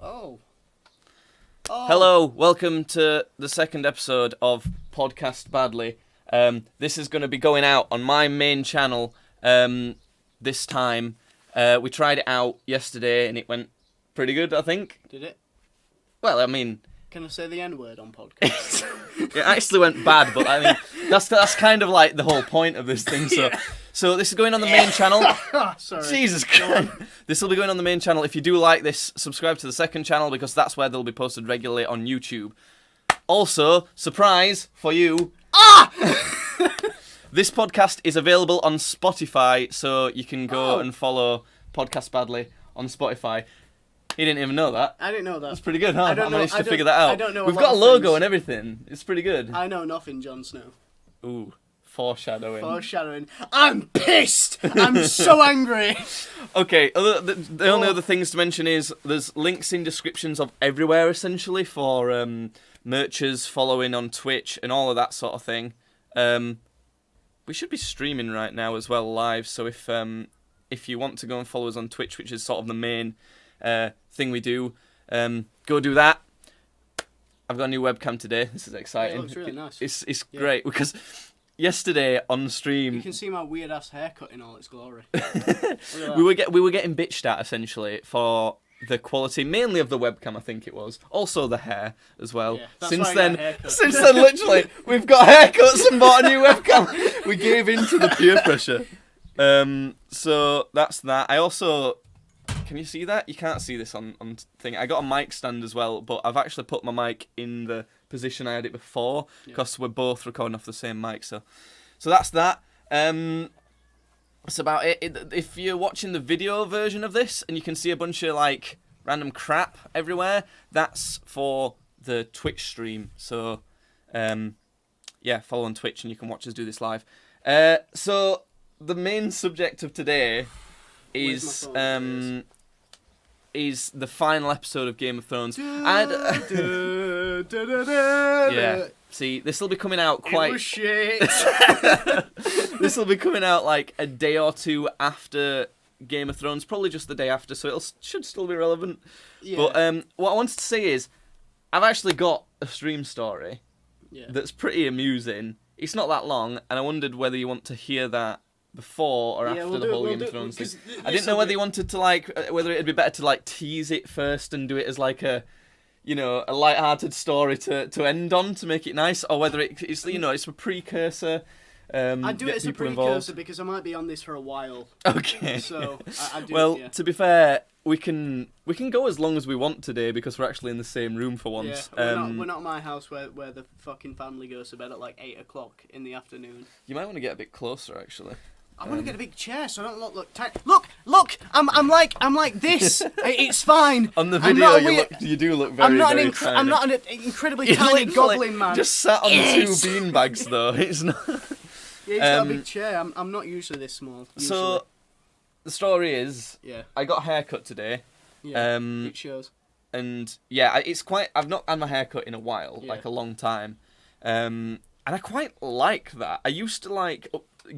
Oh. Hello, welcome to the second episode of Podcast Badly. This is going to be going out on my main channel this time. We tried it out yesterday and it went pretty good, I think. Did it? Well, I mean... Can I say the N-word on podcast? It actually went bad, but I mean, that's kind of like the whole point of this thing. So this is going on the main channel. Sorry. Jesus Christ. This will be going on the main channel. If you do like this, subscribe to the second channel because that's where they'll be posted regularly on YouTube. Also, surprise for you. This podcast is available on Spotify, so you can go and follow Podcast Badly on Spotify. You didn't even know that. I didn't know that. That's pretty good, huh? I managed to figure that out. I don't know. We've got a logo and everything. It's pretty good. I know nothing, Jon Snow. Ooh, foreshadowing. Foreshadowing. I'm pissed! I'm so angry! Okay, the only other things to mention is there's links in descriptions of everywhere, essentially, for merchers following on Twitch and all of that sort of thing. We should be streaming right now as well, live, so if you want to go and follow us on Twitch, which is sort of the main thing we do, go do that. I've got a new webcam today. This is exciting. Yeah, it looks really nice. It's great because yesterday on stream You can see my weird ass haircut in all its glory. we were getting bitched at essentially for the quality, mainly of the webcam. I think it was also the hair as well. Yeah, that's since why I then, got a haircut. literally we've got haircuts and bought a new webcam. We gave in to the peer pressure. So that's that. I also. Can you see that? You can't see this on thing. I got a mic stand as well, but I've actually put my mic in the position I had it before because we're both recording off the same mic. So that's that. That's about it. If you're watching the video version of this and you can see a bunch of like random crap everywhere, that's for the Twitch stream. So follow on Twitch and you can watch us do this live. So the main subject of today is the final episode of Game of Thrones. Yeah. See, this will be coming out quite. It was shit. This will be coming out like a day or two after Game of Thrones, probably just the day after, so it should still be relevant. Yeah. But what I wanted to say is, I've actually got a stream story that's pretty amusing. It's not that long, and I wondered whether you want to hear that before or after the whole Game of Thrones thing. I didn't know whether you wanted to whether it'd be better to tease it first and do it as a light-hearted story to end on to make it nice, or whether it's it's a precursor. I do it as a precursor involved. because I might be on this for a while. Okay. So I do. Well, yeah. to be fair, we can go as long as we want today because we're actually in the same room for once. Yeah, we're not at my house where the fucking family goes to bed at 8 o'clock in the afternoon. You might want to get a bit closer, actually. I want to get a big chair so I don't look tight. Look! I'm like this. It's fine. On the video, you do look very, very tiny. I'm not an incredibly tiny goblin man. Just sat on two beanbags, though. It's not. Yeah, he's got a big chair. I'm not usually this small. Usually. So, the story is, I got a haircut today. Yeah, it shows. And yeah, it's quite. I've not had my haircut in a while, like a long time. And I quite like that. I used to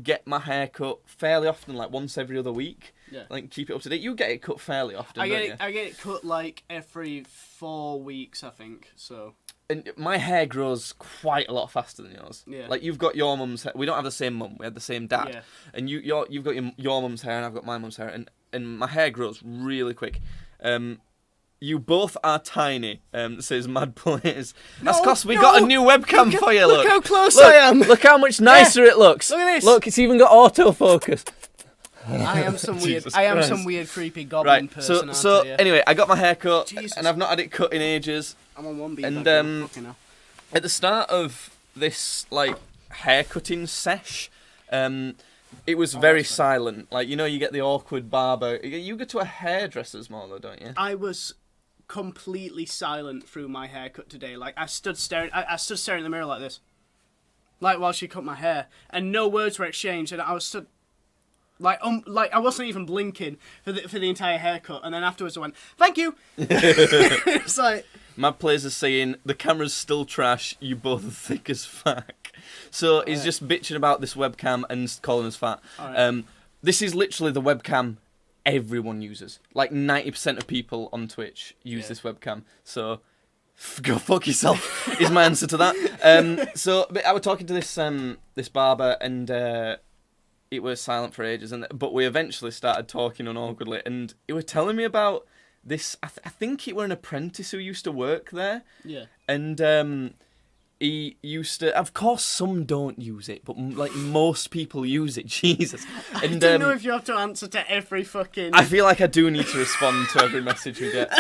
get my hair cut fairly often, once every other week. Yeah. Keep it up to date. You get it cut fairly often, don't you? I get it cut every 4 weeks, I think. So. And my hair grows quite a lot faster than yours. Yeah. You've got your mum's hair. We don't have the same mum. We had the same dad. Yeah. And you've got your mum's hair and I've got my mum's hair. And my hair grows really quick. You both are tiny, says Mad Players. That's because we got a new webcam for you, look. Look how close I am. Look how much nicer it looks. Look at this. Look, it's even got autofocus. I am some weird creepy goblin Right, person. so yeah. anyway, I got my hair cut, Jesus. and I've not had it cut in ages. I'm on one beat. And, fucking hell. At the start of this, hair cutting sesh, it was very silent. You get the awkward barber. You go to a hairdresser's more, though, don't you? I was completely silent through my haircut today. I stood staring. I stood staring in the mirror like this, while she cut my hair, and no words were exchanged. And I was stood, I wasn't even blinking for the entire haircut. And then afterwards, I went, "Thank you." It's like. Mad Players is saying, the camera's still trash, you both are thick as fuck. So he's just bitching about this webcam and calling us fat. Right. This is literally the webcam everyone uses. Like 90% of people on Twitch use this webcam. So go fuck yourself is my answer to that. So but I was talking to this barber, and it was silent for ages, but we eventually started talking unawkwardly, and he was telling me about this. I think it were an apprentice who used to work there. Yeah. And he used to. Of course, some don't use it, but like most people use it. Jesus. And, I don't know if you have to answer to every fucking. I feel like I do need to respond to every message we get.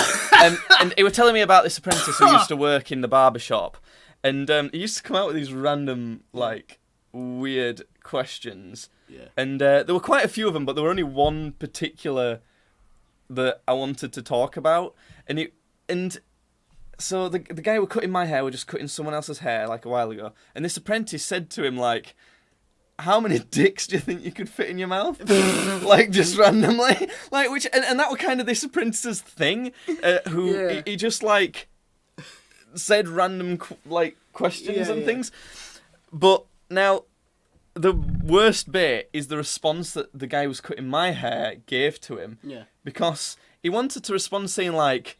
And he was telling me about this apprentice who used to work in the barber shop, and he used to come out with these random like weird questions. Yeah. And there were quite a few of them, but there were only one particular that I wanted to talk about, and so the guy who was cutting my hair was just cutting someone else's hair like a while ago, and this apprentice said to him like, "How many dicks do you think you could fit in your mouth?" Like just randomly, like which and that was kind of this apprentice's thing, who he just like said random like questions and things, but now. The worst bit is the response that the guy who was cutting my hair gave to him. Yeah. Because he wanted to respond saying, like,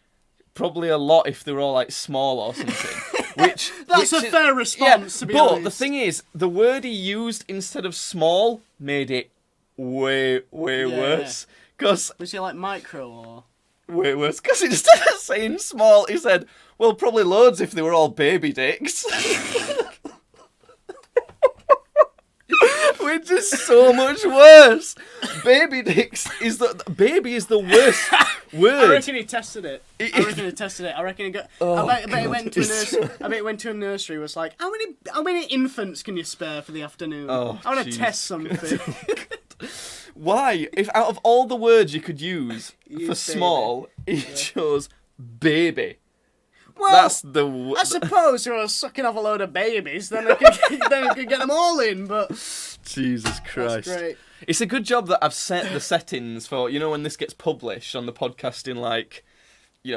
probably a lot if they were all, like, small or something. That's a fair response, to be honest. But the thing is, the word he used instead of small made it way worse. Because was he, like, micro or...? Way worse. Because instead of saying small, he said, well, probably loads if they were all baby dicks. Which is so much worse. Baby dicks is baby is the worst word. I reckon he tested it. I reckon he got. I bet he went to a nursery. I bet he went to a nursery. Was like, how many infants can you spare for the afternoon? I want to test something. Why? If out of all the words you could use for small, he chose baby. Well, that's I suppose if I was sucking off a load of babies, then I could get them all in, but... Jesus Christ. That's great. It's a good job that I've set the settings for, when this gets published on the podcasting, like,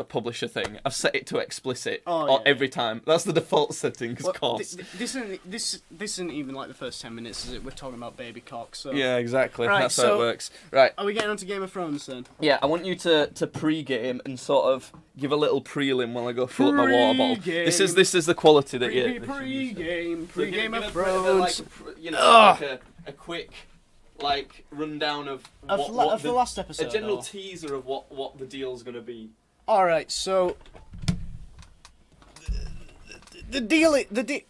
publisher thing. I've set it to explicit every time. That's the default setting, of course. This isn't even like the first 10 minutes, is it? We're talking about baby cock, so... Yeah, exactly. Right, that's how it works. Right. Are we getting on to Game of Thrones, then? Yeah, I want you to pre-game and sort of give a little prelim while I go fill up my water bottle. This is the quality that you... Pre-game of Thrones. A quick... like rundown of the last episode. A general teaser of what the deal's gonna be. All right, so the deal. Let me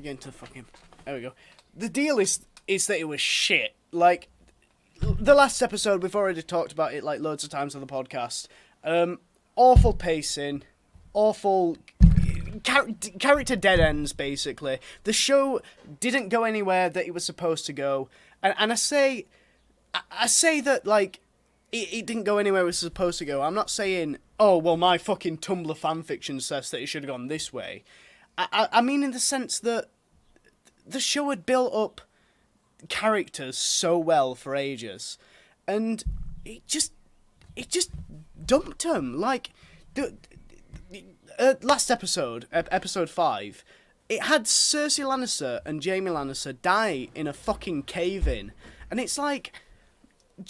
get into the fucking. There we go. The deal is that it was shit. Like the last episode, we've already talked about it like loads of times on the podcast. Awful pacing, awful character dead ends. Basically, the show didn't go anywhere that it was supposed to go. And I say that, like, it didn't go anywhere it was supposed to go. I'm not saying, oh, well, my fucking Tumblr fanfiction says that it should have gone this way. I mean in the sense that the show had built up characters so well for ages. And it just dumped them. Like, the last episode, episode 5... it had Cersei Lannister and Jaime Lannister die in a fucking cave-in. And it's like,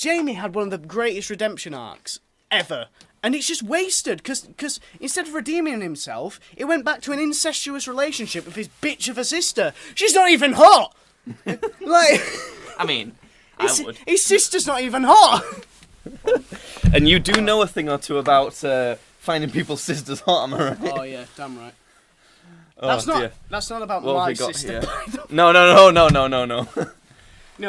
Jaime had one of the greatest redemption arcs ever. And it's just wasted, because instead of redeeming himself, it went back to an incestuous relationship with his bitch of a sister. She's not even hot! Like... I mean, I would. His sister's not even hot! And you do know a thing or two about finding people's sisters hot, am I right? Oh yeah, damn right. That's not about my sister. No. No,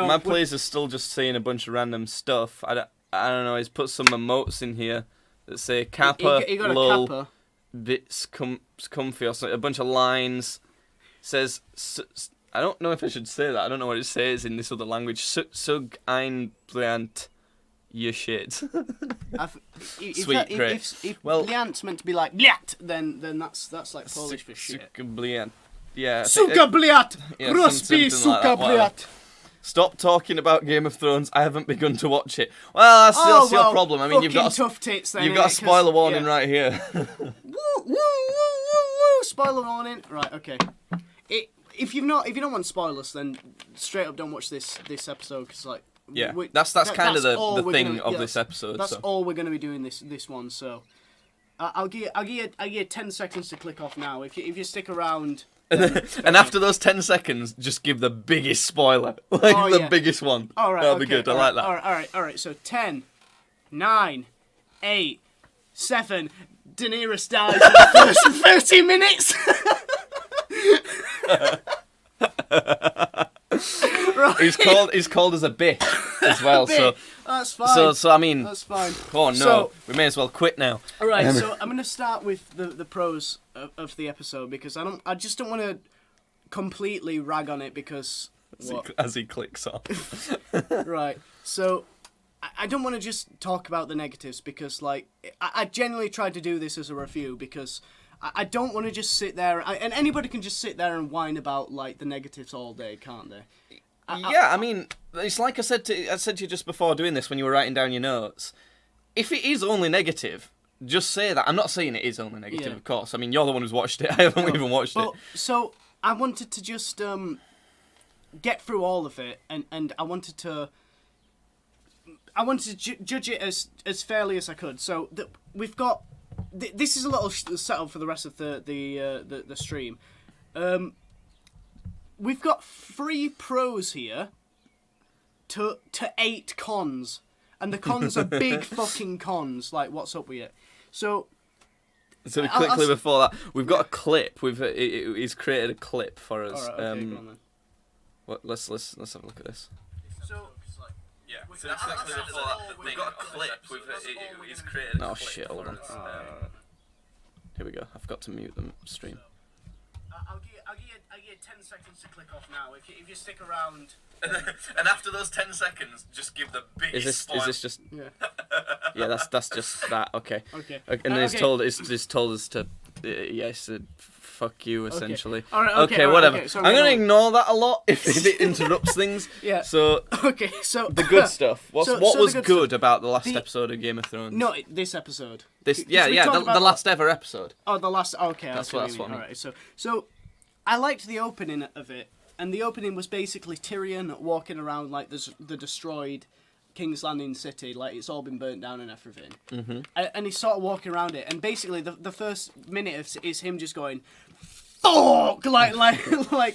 my players are still just saying a bunch of random stuff. I don't know. He's put some emotes in here that say Kappa, he got lol, a Kappa. bits comfy or something. A bunch of lines. Says, I don't know if I should say that. I don't know what it says in this other language. Sug ein Bliant, you shit. Sweet, great. If Bliant's meant to be like Bliat, then that's like Polish for shit. Bliant. Yeah. Suka Bliat! Ruspi Suka Bliat! Stop talking about Game of Thrones. I haven't begun to watch it. Well, that's your problem. I mean, you've got tough tits. Then, you've got a spoiler warning right here. Woo! Spoiler warning. Right. Okay. If you don't want spoilers, then straight up don't watch this episode because like Yeah, we- that's kind of all the we're thing gonna- of yeah, this episode. That's so. all we're going to be doing this one. So I'll give you 10 seconds to click off now. If you stick around. And after those 10 seconds, just give the biggest spoiler, like Oh, the yeah. biggest one. All right, That'll okay, be good. I all like right, that. All right. So 10, 9, 8, 7. Daenerys dies in the first 30 minutes. Right. He's called as a bitch as well. So That's fine. so I mean, That's fine. oh no, So- we may as well quit now. All right, so I'm gonna start with the pros of the episode because I just don't want to completely rag on it because As he clicks off. right. So I don't want to just talk about the negatives because like I generally tried to do this as a review because I don't want to just sit there and anybody can just sit there and whine about like the negatives all day, can't they? Yeah, I mean, it's like I said to you just before doing this when you were writing down your notes. If it is only negative, just say that. I'm not saying it is only negative, Yeah. of course. I mean, you're the one who's watched it. I haven't even watched it. But so I wanted to just get through all of it, and I wanted to judge it as fairly as I could. So we've got this is a little setup for the rest of the stream. We've got 3 pros here to 8 cons, and the cons are big fucking cons. Like, what's up with it? So. So quickly before that, we've got a clip. He's created a clip for us. All right, okay, go on then. Let's have a look at this. So. Yeah. So quickly before that, we've got a clip. He's created. Oh shit! Hold on. Here we go. I've got to mute the stream. I'll give you 10 seconds to click off now. If you stick around. And after those 10 seconds, just give the biggest. Is this just? Yeah. Yeah, that's just that. Okay. Okay. And then Okay. he's told us to, yes, fuck you essentially. All right, okay, all right, whatever. okay, so I'm we're gonna gonna- ignore that a lot if it interrupts things. Yeah. So Okay, so the good stuff. What So was the good, good about the last The- episode of Game of Thrones? No, this episode. This. 'Cause Yeah, we yeah. talked The about last ever episode. Oh, the last. Okay, That's what what I mean. All right, so I liked the opening of it, and the opening was basically Tyrion walking around like the destroyed King's Landing city, like it's all been burnt down and everything. Mm-hmm. And he's sort of walking around it, and basically the first minute is him just going, "Fuck!" like. I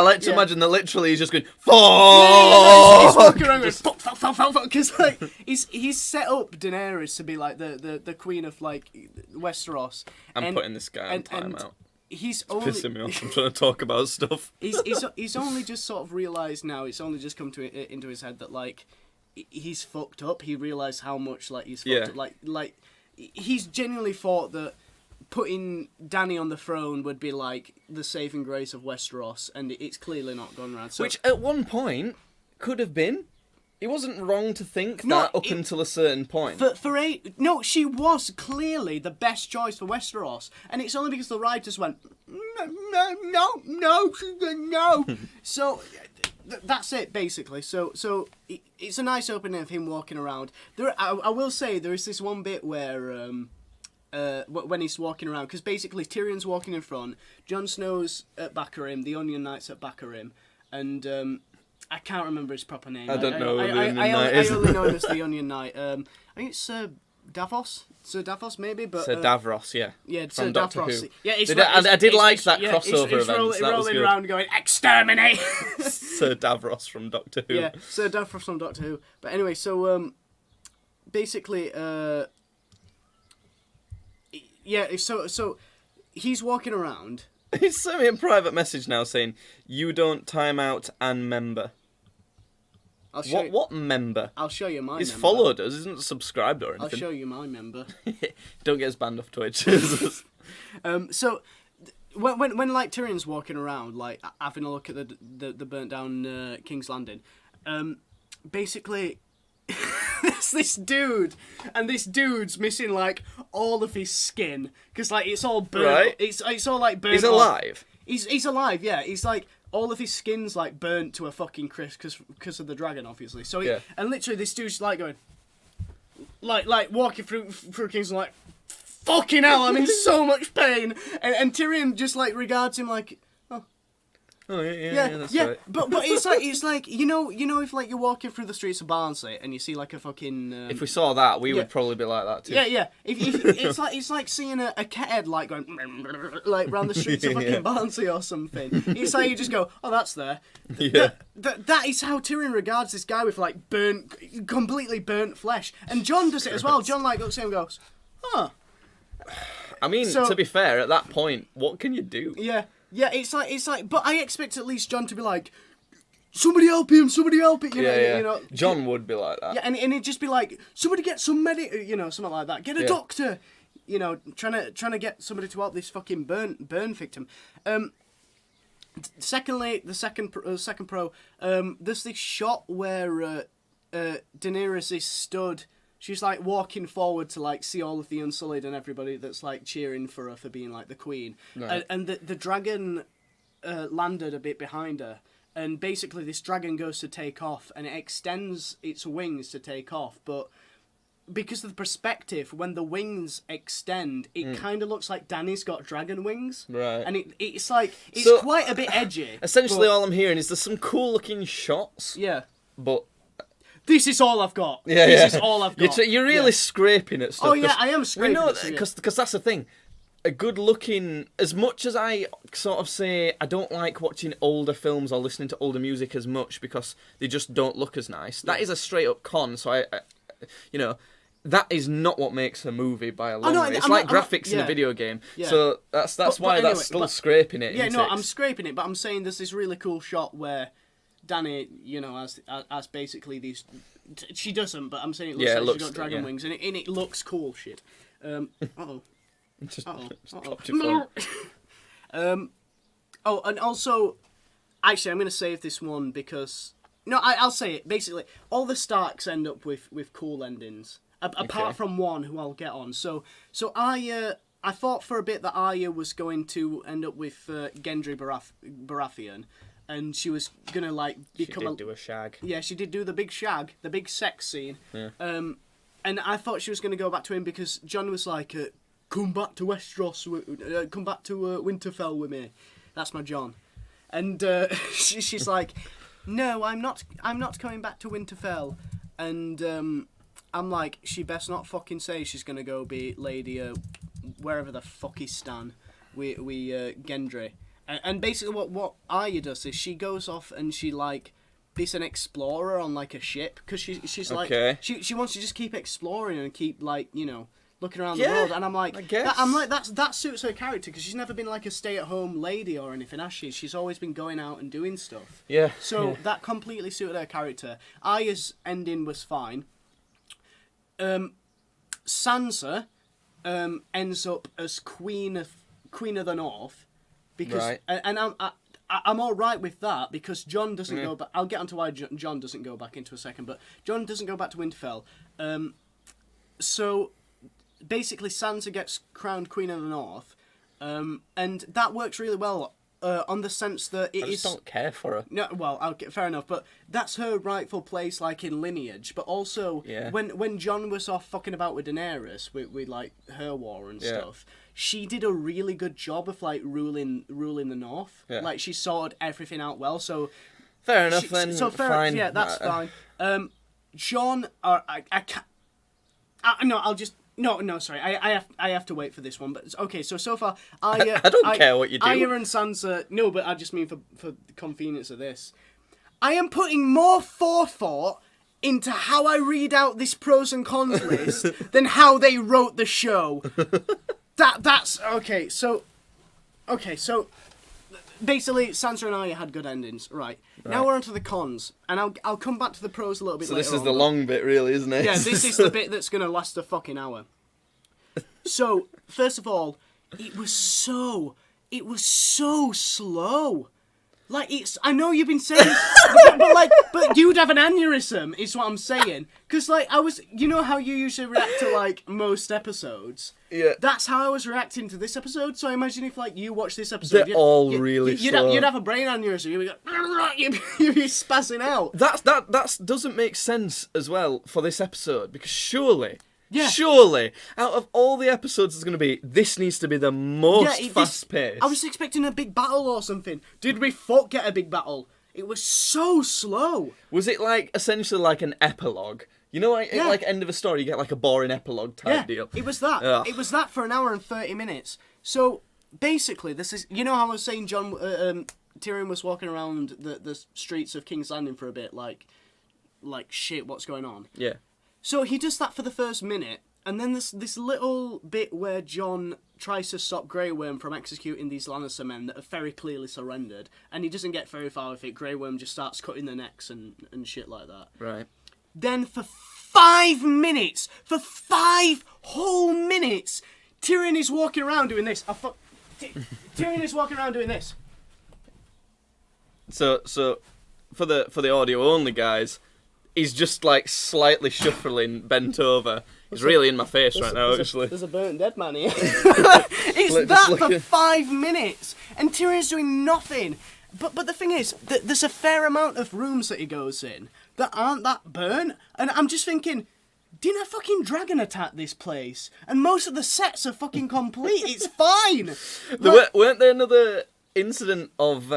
like to imagine that literally he's just going, He's fuck. walking around going, fuck, because like he's set up Daenerys to be like the queen of like Westeros. I'm putting this guy on timeout. He's only Pissing me off. I'm trying to talk about stuff. he's only just sort of realised now. It's only just come into his head that like he's fucked up. He realised how much like he's fucked up. Like he's genuinely thought that putting Dany on the throne would be like the saving grace of Westeros, and it's clearly not gone round. So, Which at one point could have been. It wasn't wrong to think No, that up until a certain point. no, she was clearly the best choice for Westeros, and it's only because the writers went no. So that's it basically. So it's a nice opening of him walking around. I will say there is this one bit where when he's walking around, because basically Tyrion's walking in front, Jon Snow's at back of him, the Onion Knight's at back of him, and I can't remember his proper name. I don't know who the Onion I Knight is. only know him as the Onion Knight. I think it's Sir Davos maybe, but Sir Davros, yeah. yeah, from Sir Doctor Davos. Who. Yeah, I did like that crossover it's event. rolling, That was rolling good. around going exterminate. Sir Davros from Doctor Who. Yeah, Sir Davos from Doctor Who. But anyway, so basically, yeah, so he's walking around. He sent me a private message now saying, "You don't time out and member." I'll show What member? I'll show you my. He's member. followed us, isn't subscribed or I'll anything. show you my member. Don't get us banned off Twitch. So when like Tyrion's walking around, like having a look at the burnt down King's Landing, basically there's this dude, and this dude's missing like all of his skin because like it's all burnt. Right. It's all like burnt. He's off. alive. He's alive. Yeah. He's like all of his skin's like burnt to a fucking crisp because of the dragon, obviously. So Yeah. and literally this dude's like going, like walking through King's Landing, like, fucking hell, I'm in so much pain. And Tyrion just like regards him like, Oh yeah, that's yeah. right. But it's like you know if like you're walking through the streets of Barnsley and you see like a fucking. If we saw that, we yeah. would probably be like that too. Yeah. If it's like seeing a cat head like going like round the streets of fucking Yeah. Barnsley or something. It's like you just go, oh, that's there. Yeah. That is how Tyrion regards this guy with like completely burnt flesh, and Jon does it as well. Jon like looks at him and goes, huh. I mean, So- to be fair, at that point, what can you do? Yeah. It's like, but I expect at least Jon to be like, somebody help him, you know, you know. John would be like that. Yeah, and it'd just be like, somebody get some you know, something like that. Get a doctor, you know, trying to get somebody to help this fucking burn victim. Secondly, the second pro, there's this shot where Daenerys is stood. She's like walking forward to like see all of the Unsullied and everybody that's like cheering for her for being like the queen. Right. And the dragon landed a bit behind her. And basically this dragon goes to take off and it extends its wings to take off. But because of the perspective, when the wings extend, it kind of looks like Dany's got dragon wings. Right. And it's like, it's So- quite a bit edgy. Essentially, but- all I'm hearing is there's some cool looking shots, Yeah. but This is all I've got. yeah, This is all I've got. You're really scraping at stuff. Oh, yeah, 'cause I am scraping We know at stuff, yeah. because that's the thing. A good looking, as much as I sort of say I don't like watching older films or listening to older music as much because they just don't look as nice. That is a straight up con. So I you know, that is not what makes a movie by a long no, way. It's I'm like not- graphics in a yeah. video game. Yeah. So that's why anyway, that's still but- scraping it. Yeah, isn't no, it? I'm scraping it, but I'm saying there's this really cool shot where Dany, you know, as basically these. She doesn't, but I'm saying it looks Yeah, it like looks she's got good, dragon yeah. wings, and it looks cool. Shit. Uh-oh. Just Uh-oh. dropped your phone. Oh, and also, actually, I'm going to save this one because I'll say it. Basically, all the Starks end up with cool endings, apart Okay. from one who I'll get on. So I thought for a bit that Arya was going to end up with Gendry Baratheon, and she was gonna like She become did do a shag. yeah, she did do the big shag, the big sex scene. Yeah. And I thought she was going to go back to him because Jon was like, come back to Westeros, come back to Winterfell with me. That's my Jon. And she's like, no, I'm not coming back to Winterfell. And I'm like, she best not fucking say she's going to go be Lady wherever the fuck is Stan with Gendry. And basically what Arya does is she goes off and she like is an explorer on like a ship because she's like Okay. she wants to just keep exploring and keep like, you know, looking around the Yeah, world. And I'm like, I guess. that suits her character because she's never been like a stay-at-home lady or anything, has she? She's always been going out and doing stuff. Yeah. So yeah. that completely suited her character. Arya's ending was fine. Sansa ends up as Queen of the North because Right. and I'm all right with that because Jon doesn't go back. I'll get onto why Jon doesn't go back into a second, but Jon doesn't go back to Winterfell. So basically, Sansa gets crowned Queen of the North, and that works really well on the sense that it I is. just don't care for her. No, well, okay, fair enough, but that's her rightful place, like in lineage. But also, Yeah. when Jon was off fucking about with Daenerys, with like her war and Yeah. stuff, she did a really good job of like ruling the North. Yeah. Like she sorted everything out well. So Fair enough she- then. So fair, fine. yeah, that's fine. Jon, I can't. No, I'll just. No, sorry. I have to wait for this one. But okay, so far, I don't care what you do. Arya and Sansa. No, but I just mean for the convenience of this. I am putting more forethought into how I read out this pros and cons list than how they wrote the show. That's okay. So basically, Sansa and Arya had good endings. Right. Now we're onto the cons, and I'll come back to the pros a little bit So later. this is on, the but- long bit, really, isn't it? yeah, this is the bit that's going to last a fucking hour. So, first of all, it was so slow. Like, I know you've been saying this, but you'd have an aneurysm, is what I'm saying. Because, like, you know how you usually react to, like, most episodes? Yeah. That's how I was reacting to this episode, so I imagine if, like, you watch this episode... They're all really slow. You'd have a brain aneurysm, you'd be like, you'd be spazzing out. That doesn't make sense as well for this episode because surely Yeah. Surely, out of all the episodes it's going to be, this needs to be the most fast-paced. I was expecting a big battle or something. Did we get a big battle? It was so slow. Was it like essentially like an epilogue? You know, like Yeah. like end of a story, you get like a boring epilogue type deal. It was that. Ugh. It was that for an hour and 30 minutes. So basically, this is, you know how I was saying Tyrion was walking around the streets of King's Landing for a bit, like shit, what's going on? Yeah. So he does that for the first minute, and then this little bit where Jon tries to stop Grey Worm from executing these Lannister men that have very clearly surrendered, and he doesn't get very far with it. Grey Worm just starts cutting their necks and shit like that. Right. Then for 5 minutes, for 5 whole minutes, Tyrion is walking around doing this. Tyrion is walking around doing this. So for the audio only guys, he's just like slightly shuffling, bent over. He's really in my face right now, actually. There's a burnt dead man here. It's Look, that just for look at- 5 minutes, and Tyrion's doing nothing. But the thing is, there's a fair amount of rooms that he goes in that aren't that burnt, and I'm just thinking, didn't a fucking dragon attack this place? And most of the sets are fucking complete. It's fine. Weren't there another incident of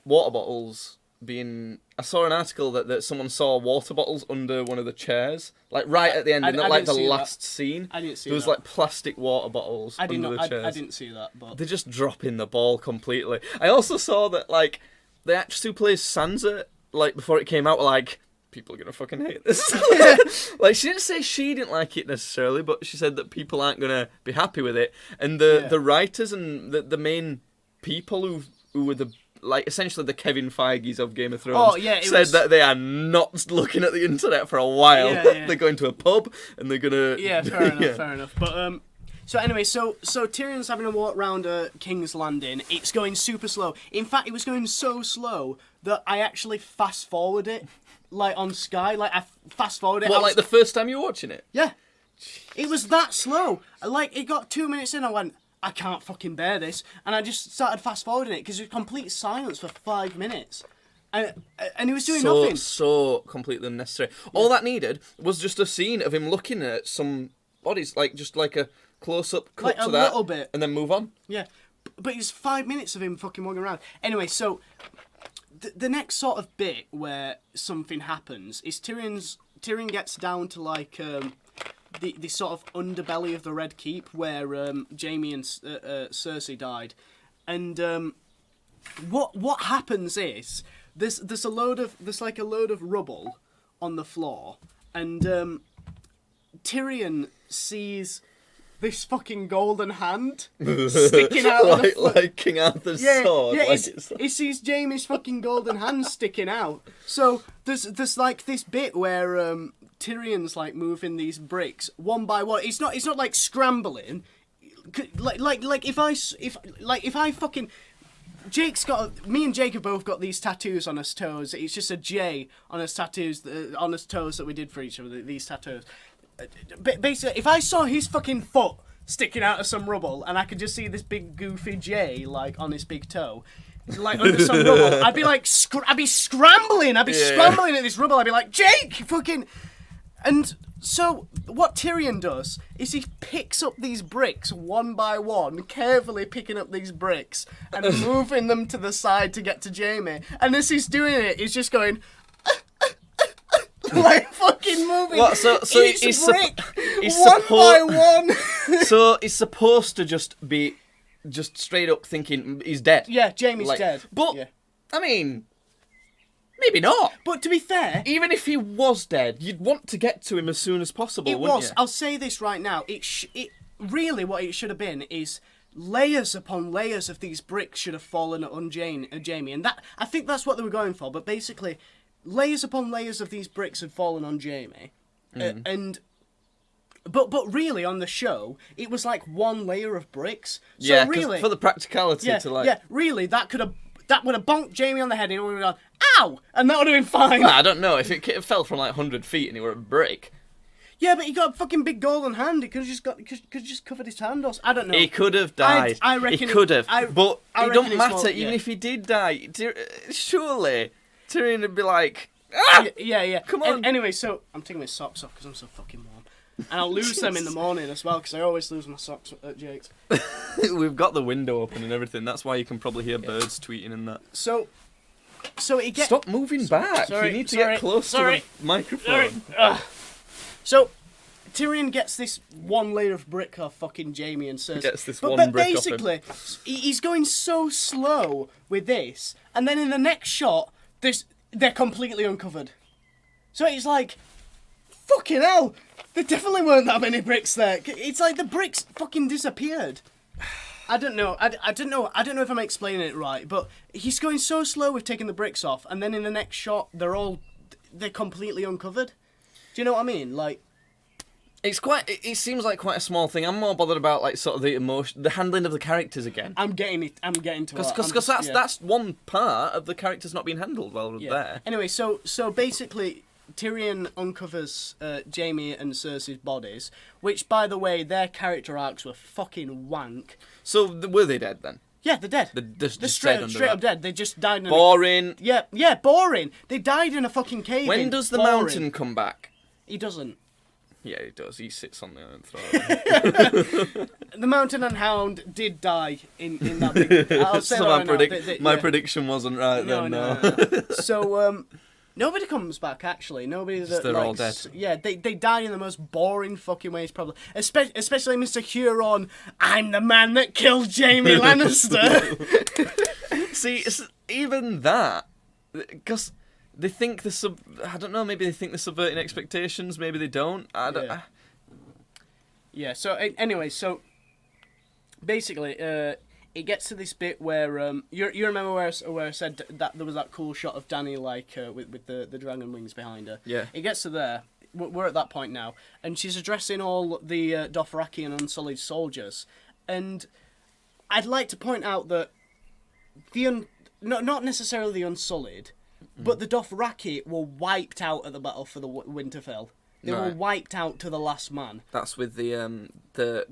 water bottles being... I saw an article that someone saw water bottles under one of the chairs, like right at the end, I in like the didn't see last scene. I didn't see There was that. like plastic water bottles under the chairs. I didn't see that, but They're just dropping the ball completely. I also saw that like the actress who plays Sansa, like before it came out, were like, people are gonna fucking hate this. Like she didn't say she didn't like it necessarily, but she said that people aren't gonna be happy with it. And the writers and the main people who were the like essentially the Kevin Feige's of Game of Thrones said that they are not looking at the internet for a while. Yeah. They're going to a pub and they're gonna fair enough. But so anyway, so Tyrion's having a walk round King's Landing. It's going super slow. In fact, it was going so slow that I actually fast forward it, like on Sky. Like I fast forward it. What, like the first time you were watching it? Yeah, it was that slow. Like it got 2 minutes in, I went, I can't fucking bear this, and I just started fast forwarding it because it was complete silence for 5 minutes, and he was doing nothing. So completely unnecessary. All that needed was just a scene of him looking at some bodies, like just like a close-up cut Like to a that, little bit. and then move on. Yeah, but it's 5 minutes of him fucking walking around. Anyway, so the next sort of bit where something happens is Tyrion gets down to like the sort of underbelly of the Red Keep where Jaime and Cersei died, and what happens is there's a load of rubble on the floor, and Tyrion sees this fucking golden hand sticking out of the like King Arthur's sword. Yeah, like he sees Jaime's fucking golden hand sticking out. So there's like this bit where Tyrion's like moving these bricks one by one. It's not like scrambling. Like if I fucking me and Jake have both got these tattoos on his toes. It's just a J on his tattoos on his toes that we did for each other. These tattoos. Basically, if I saw his fucking foot sticking out of some rubble and I could just see this big goofy J like on his big toe, like under some rubble, I'd be like, I'd be scrambling at this rubble. I'd be like, Jake, fucking. And so what Tyrion does is he picks up these bricks one by one, carefully picking up these bricks and moving them to the side to get to Jaime. And as he's doing it, he's just going. Like fucking moving so each he's brick he's one by one. So he's supposed to just be straight up thinking he's dead. Yeah, Jaime's Like, dead. But Yeah. I mean, maybe not. But to be fair, Even if he was dead, you'd want to get to him as soon as possible. it wouldn't was. You? I'll say this right now. It really what it should have been is layers upon layers of these bricks should have fallen on Jaime, and that I think that's what they were going for. But basically, layers upon layers of these bricks had fallen on Jaime, and. But really, on the show, it was like one layer of bricks. So Yeah, 'cause really, for the practicality to like. yeah, really, that would have bonked Jaime on the head and he would have gone, ow! And that would have been fine. I don't know if it fell from like 100 feet and he were a brick. Yeah, but he got a fucking big golden hand. He could have just covered his hand or I don't know. He could have died. I reckon he could have. But I it reckon don't it's matter. more- Even yeah. if he did die, surely Tyrion would be like, Yeah. Come on. Anyway, so I'm taking my socks off because I'm so fucking warm. And I'll lose them in the morning as well, because I always lose my socks at Jake's. We've got the window open and everything. That's why you can probably hear birds tweeting and that. So he gets... Stop moving back. You need to get close to the microphone. So Tyrion gets this one layer of brick off fucking Jaime and Cersei. Gets this but one brick basically, he's going so slow with this, and then in the next shot, they're completely uncovered. So it's like, fucking hell, there definitely weren't that many bricks there. It's like the bricks fucking disappeared. I don't know. I don't know if I'm explaining it right, but he's going so slow with taking the bricks off, and then in the next shot, they're completely uncovered. Do you know what I mean? Like, it seems like quite a small thing. I'm more bothered about like sort of the emotion, the handling of the characters again. I'm getting to it. Because that's one part of the characters not being handled well there. Anyway, so basically, Tyrion uncovers Jaime and Cersei's bodies, which, by the way, their character arcs were fucking wank. So were they dead then? Yeah, they're dead. They're straight up dead. They just died in boring. Yeah, boring. They died in a fucking cave. When does the mountain come back? He doesn't. Yeah, he does. He sits on the Iron Throne. The Mountain and Hound did die in that big... I'll say so that my prediction wasn't right then, no. So, nobody comes back, actually. Nobody that, they're all dead. Yeah, they died in the most boring fucking ways, probably. Especially Mr. Huron, I'm the man that killed Jaime Lannister. See, even that... Because... They think I don't know, maybe they think they're subverting expectations, maybe they don't. Yeah, so anyway, basically, it gets to this bit where, you remember where I said that there was that cool shot of Dany, like, with the dragon wings behind her? Yeah. It gets to there, we're at that point now, and she's addressing all the Dothraki and Unsullied soldiers, and I'd like to point out that not necessarily the Unsullied, but the Dothraki were wiped out at the battle for the Winterfell. They were wiped out to the last man. That's with the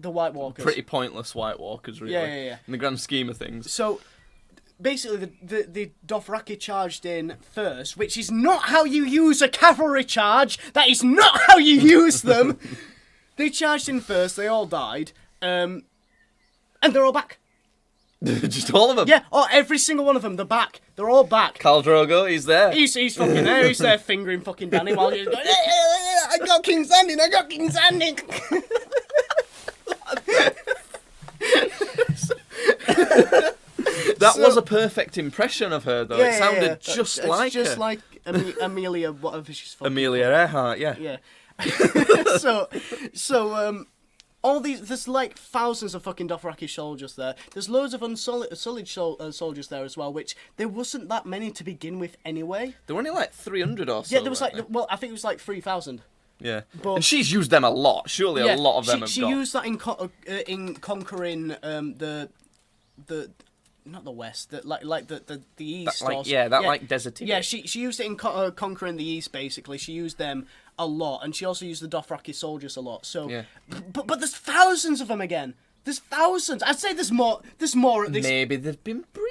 White Walkers. Pretty pointless White Walkers, really. Yeah. In the grand scheme of things. So, basically, the Dothraki charged in first, which is not how you use a cavalry charge. That is not how you use them. They charged in first. They all died, and they're all back. Just all of them? Yeah, every single one of them, they're back. They're all back. Khal Drogo, he's there. He's fucking there. He's there fingering fucking Dany while he's going, I got King's Landing. That was a perfect impression of her, though. It sounded just like her. Just like Amelia, whatever she's fucking Amelia Earhart, yeah. Yeah. So, all these, there's like thousands of fucking Dothraki soldiers there. There's loads of Unsullied soldiers there as well, which there wasn't that many to begin with anyway. There were only like 300 or so. Yeah, there was I think it was like 3,000. Yeah, but, and she's used them a lot. Surely a lot of them have she got. She used that in conquering the not the west, like the east. Like deserty. Yeah, she used it in conquering the east. Basically, she used them a lot, and she also used the Dothraki soldiers a lot. So, yeah. but there's thousands of them again. There's thousands. I'd say there's more. There's more at this. Maybe they've been breeding.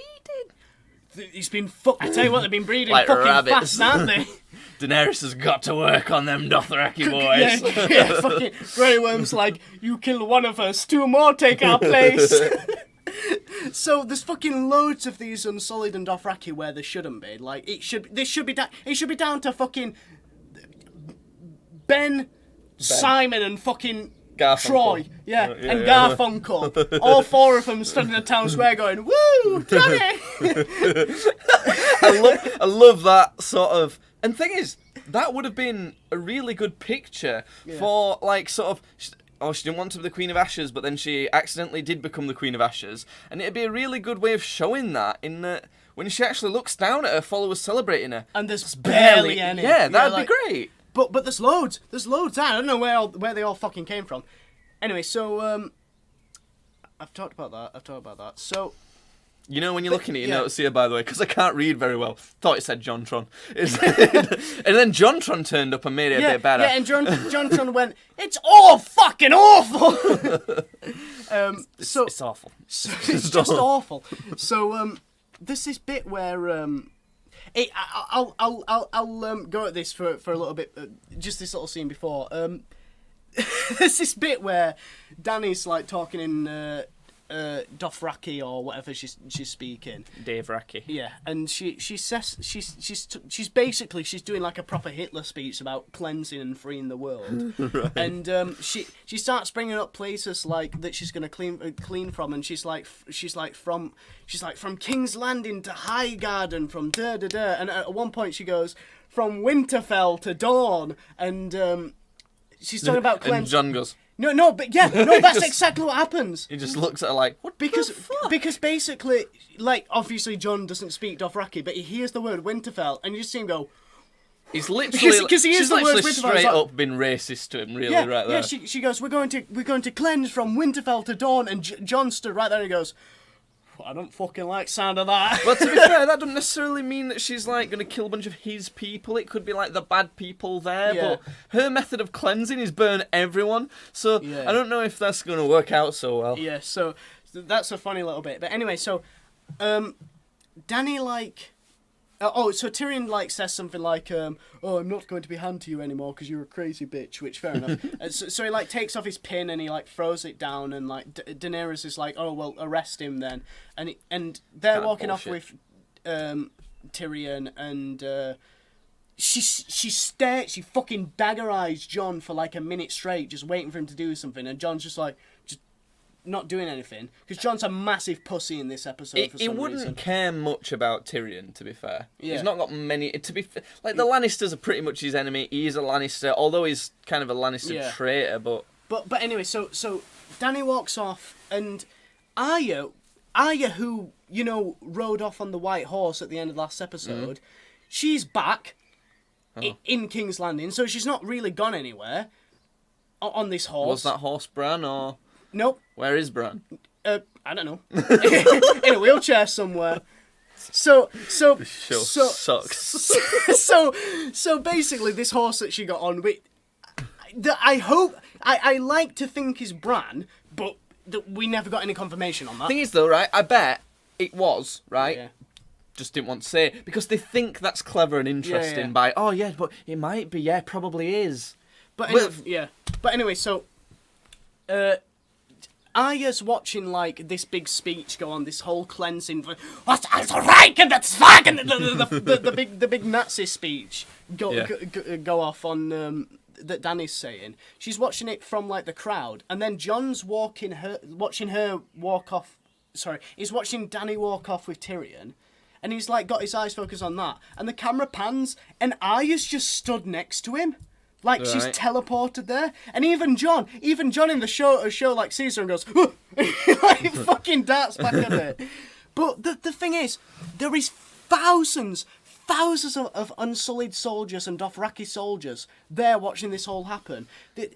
It's been I tell you what, they've been breeding like fucking rabbits. fast, aren't they? Daenerys has got to work on them Dothraki boys. Yeah, fucking Grey Worm's like, you kill one of us, 2 more take our place. So there's fucking loads of these Unsullied and Dothraki where there shouldn't be. Like it should be down to fucking Ben, Simon, and fucking Garfunkel. Troy, and Garfunkel. All 4 of them stood in the town square going, "Woo, Danny!" I love that sort of. And thing is, that would have been a really good picture for like sort of. She didn't want to be the Queen of Ashes, but then she accidentally did become the Queen of Ashes, and it'd be a really good way of showing that in that when she actually looks down at her followers celebrating her. And there's barely any. Yeah, that'd be great. But there's loads. There's loads. I don't know where they all fucking came from. Anyway, so I've talked about that. So you know when you're looking at your notes here, by the way, because I can't read very well. Thought it said Jontron. And then Jontron turned up and made it a bit better. Yeah, and Jontron went, "It's all fucking awful." It's awful. It's just awful. So there's this bit where I'll go at this for a little bit. Just this little scene before. there's this bit where Danny's like talking in Dothraki or whatever she's speaking. Dave Racky. Yeah, and she says she's basically doing like a proper Hitler speech about cleansing and freeing the world. Right. And she starts bringing up places like that she's gonna clean from, and she's like from King's Landing to Highgarden, from da da da, and at one point she goes from Winterfell to Dawn, and she's talking about And cleanse. John goes. No, but that's exactly what happens. He just looks at her like, what? Because the fuck? because basically, like, obviously John doesn't speak Dothraki, but he hears the word Winterfell, and you just see him go. He's literally, Because he she's is the literally worst Winterfell, straight it's like- up been racist to him, really, Yeah, right there. yeah. She goes, we're going to cleanse from Winterfell to Dawn, and John stood right there and he goes, I don't fucking like sound of that. Well, to be fair, that doesn't necessarily mean that she's like going to kill a bunch of his people. It could be like the bad people there, Yeah. but her method of cleansing is burn everyone. So Yeah. I don't know if that's going to work out so well. Yeah, so that's a funny little bit. But anyway, so Danny like. So Tyrion like says something like, "Oh, I'm not going to be hand to you anymore because you're a crazy bitch." Which fair enough. So he like takes off his pin and he like throws it down, and like Daenerys is like, "Oh well, arrest him then." And they're Kind of walking off bullshit. with Tyrion, and she fucking dagger eyes Jon for like a minute straight, just waiting for him to do something, and Jon's just like not doing anything because Jon's a massive pussy in this episode for He some wouldn't reason. care much about Tyrion, to be fair. Yeah. He's not got many. To be like the Lannisters are pretty much his enemy. He's a Lannister, although he's kind of a Lannister Yeah. traitor. But But anyway, so Danny walks off, and Arya, who rode off on the white horse at the end of the last episode, she's back in King's Landing, so she's not really gone anywhere on this horse. was that horse Bran or Nope. where is Bran? I don't know. In a wheelchair somewhere. So Show sucks. so basically, this horse that she got on, I like to think is Bran, but we never got any confirmation on that. Thing is, though, right? I bet it was right. Yeah. Just didn't want to say it because they think that's clever and interesting. Yeah. By but it might be. Yeah, probably is. But Well- anyway, But anyway, so Arya's watching like this big speech go on, this whole cleansing. What's right and that's fucking the big Nazi speech go off on that Danny's saying. She's watching it from like the crowd, and then Jon's watching her walk off. Sorry, he's watching Danny walk off with Tyrion. And he's like got his eyes focused on that, and the camera pans, and Arya's just stood next to him, like she's Right. teleported there. And even Jon in the show like sees her and goes, like fucking darts back at it. But the thing is, there is thousands of Unsullied soldiers and Dothraki soldiers there watching this all happen. Do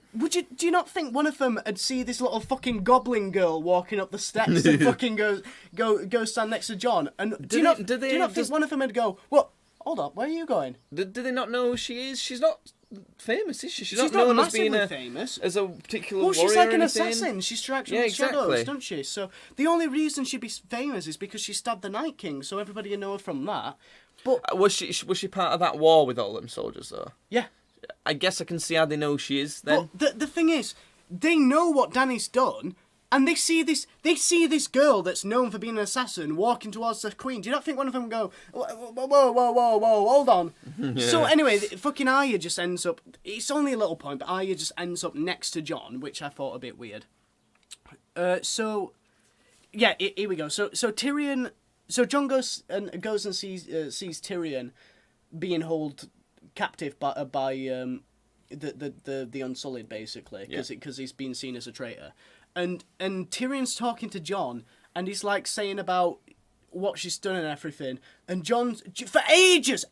you not think one of them would see this little fucking goblin girl walking up the steps and fucking go stand next to Jon? And do you not think one of them would go, "What? Hold up, where are you going?" Do they not know who she is? She's not famous, is she? She's not not known as being massively famous. as a particular Well, warrior she's like or an anything. assassin. She strikes from Yeah, the shadows, exactly. doesn't she? So the only reason she'd be famous is because she stabbed the Night King, so everybody would know her from that. But Was she part of that war with all them soldiers though? yeah. I guess I can see how they know who she is then. But the thing is, they know what Danny's done, and they see this girl that's known for being an assassin walking towards the Queen. Do you not think one of them would go, whoa, hold on? So anyway, fucking Arya just ends up. It's only a little point, but Arya just ends up next to Jon, which I thought a bit weird. So yeah, here we go. So Tyrion. So Jon goes and sees Tyrion being held captive by the Unsullied, basically, because he's been seen as a traitor, and Tyrion's talking to Jon, and he's like saying about what she's done and everything, and Jon's for ages,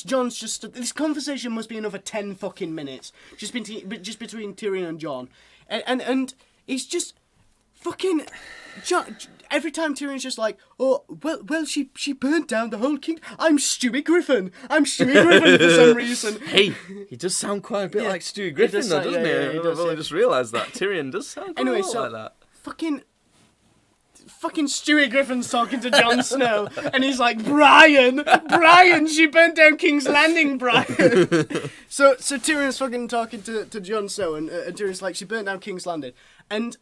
Jon's just this conversation must be another 10 fucking minutes just between Tyrion and Jon, and he's just fucking Jon. Every time Tyrion's just like, oh, well, she burnt down the whole kingdom. I'm Stewie Griffin for some reason. Hey, he does sound quite a bit Yeah. like Stewie Griffin, does though, sound- doesn't yeah, he? he does, I've only yeah. just realised that. Tyrion does sound quite Anyway, a lot so like that. fucking fucking Stewie Griffin's talking to Jon Snow, and he's like, Brian, she burnt down King's Landing, Brian. so Tyrion's fucking talking to Jon Snow, and Tyrion's like, she burnt down King's Landing, and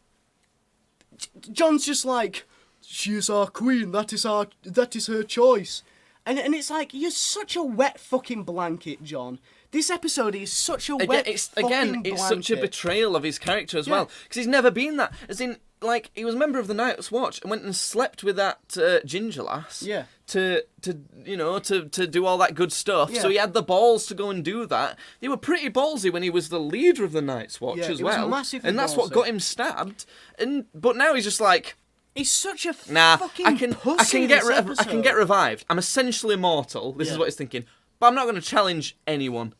Jon's just like, she is our queen. That is her choice, and it's like, you're such a wet fucking blanket, Jon. This episode is such a wet fucking blanket. It's such a betrayal of his character as well, because he's never been that. As in, like, he was a member of the Night's Watch and went and slept with that ginger lass. Yeah. To do all that good stuff. Yeah. So he had the balls to go and do that. They were pretty ballsy when he was the leader of the Night's Watch as it was well. massively And that's what ballsy. got him stabbed. But now he's just like, He's such a fucking I can pussy get this episode. I can get revived. I'm essentially immortal. This is what he's thinking. But I'm not going to challenge anyone.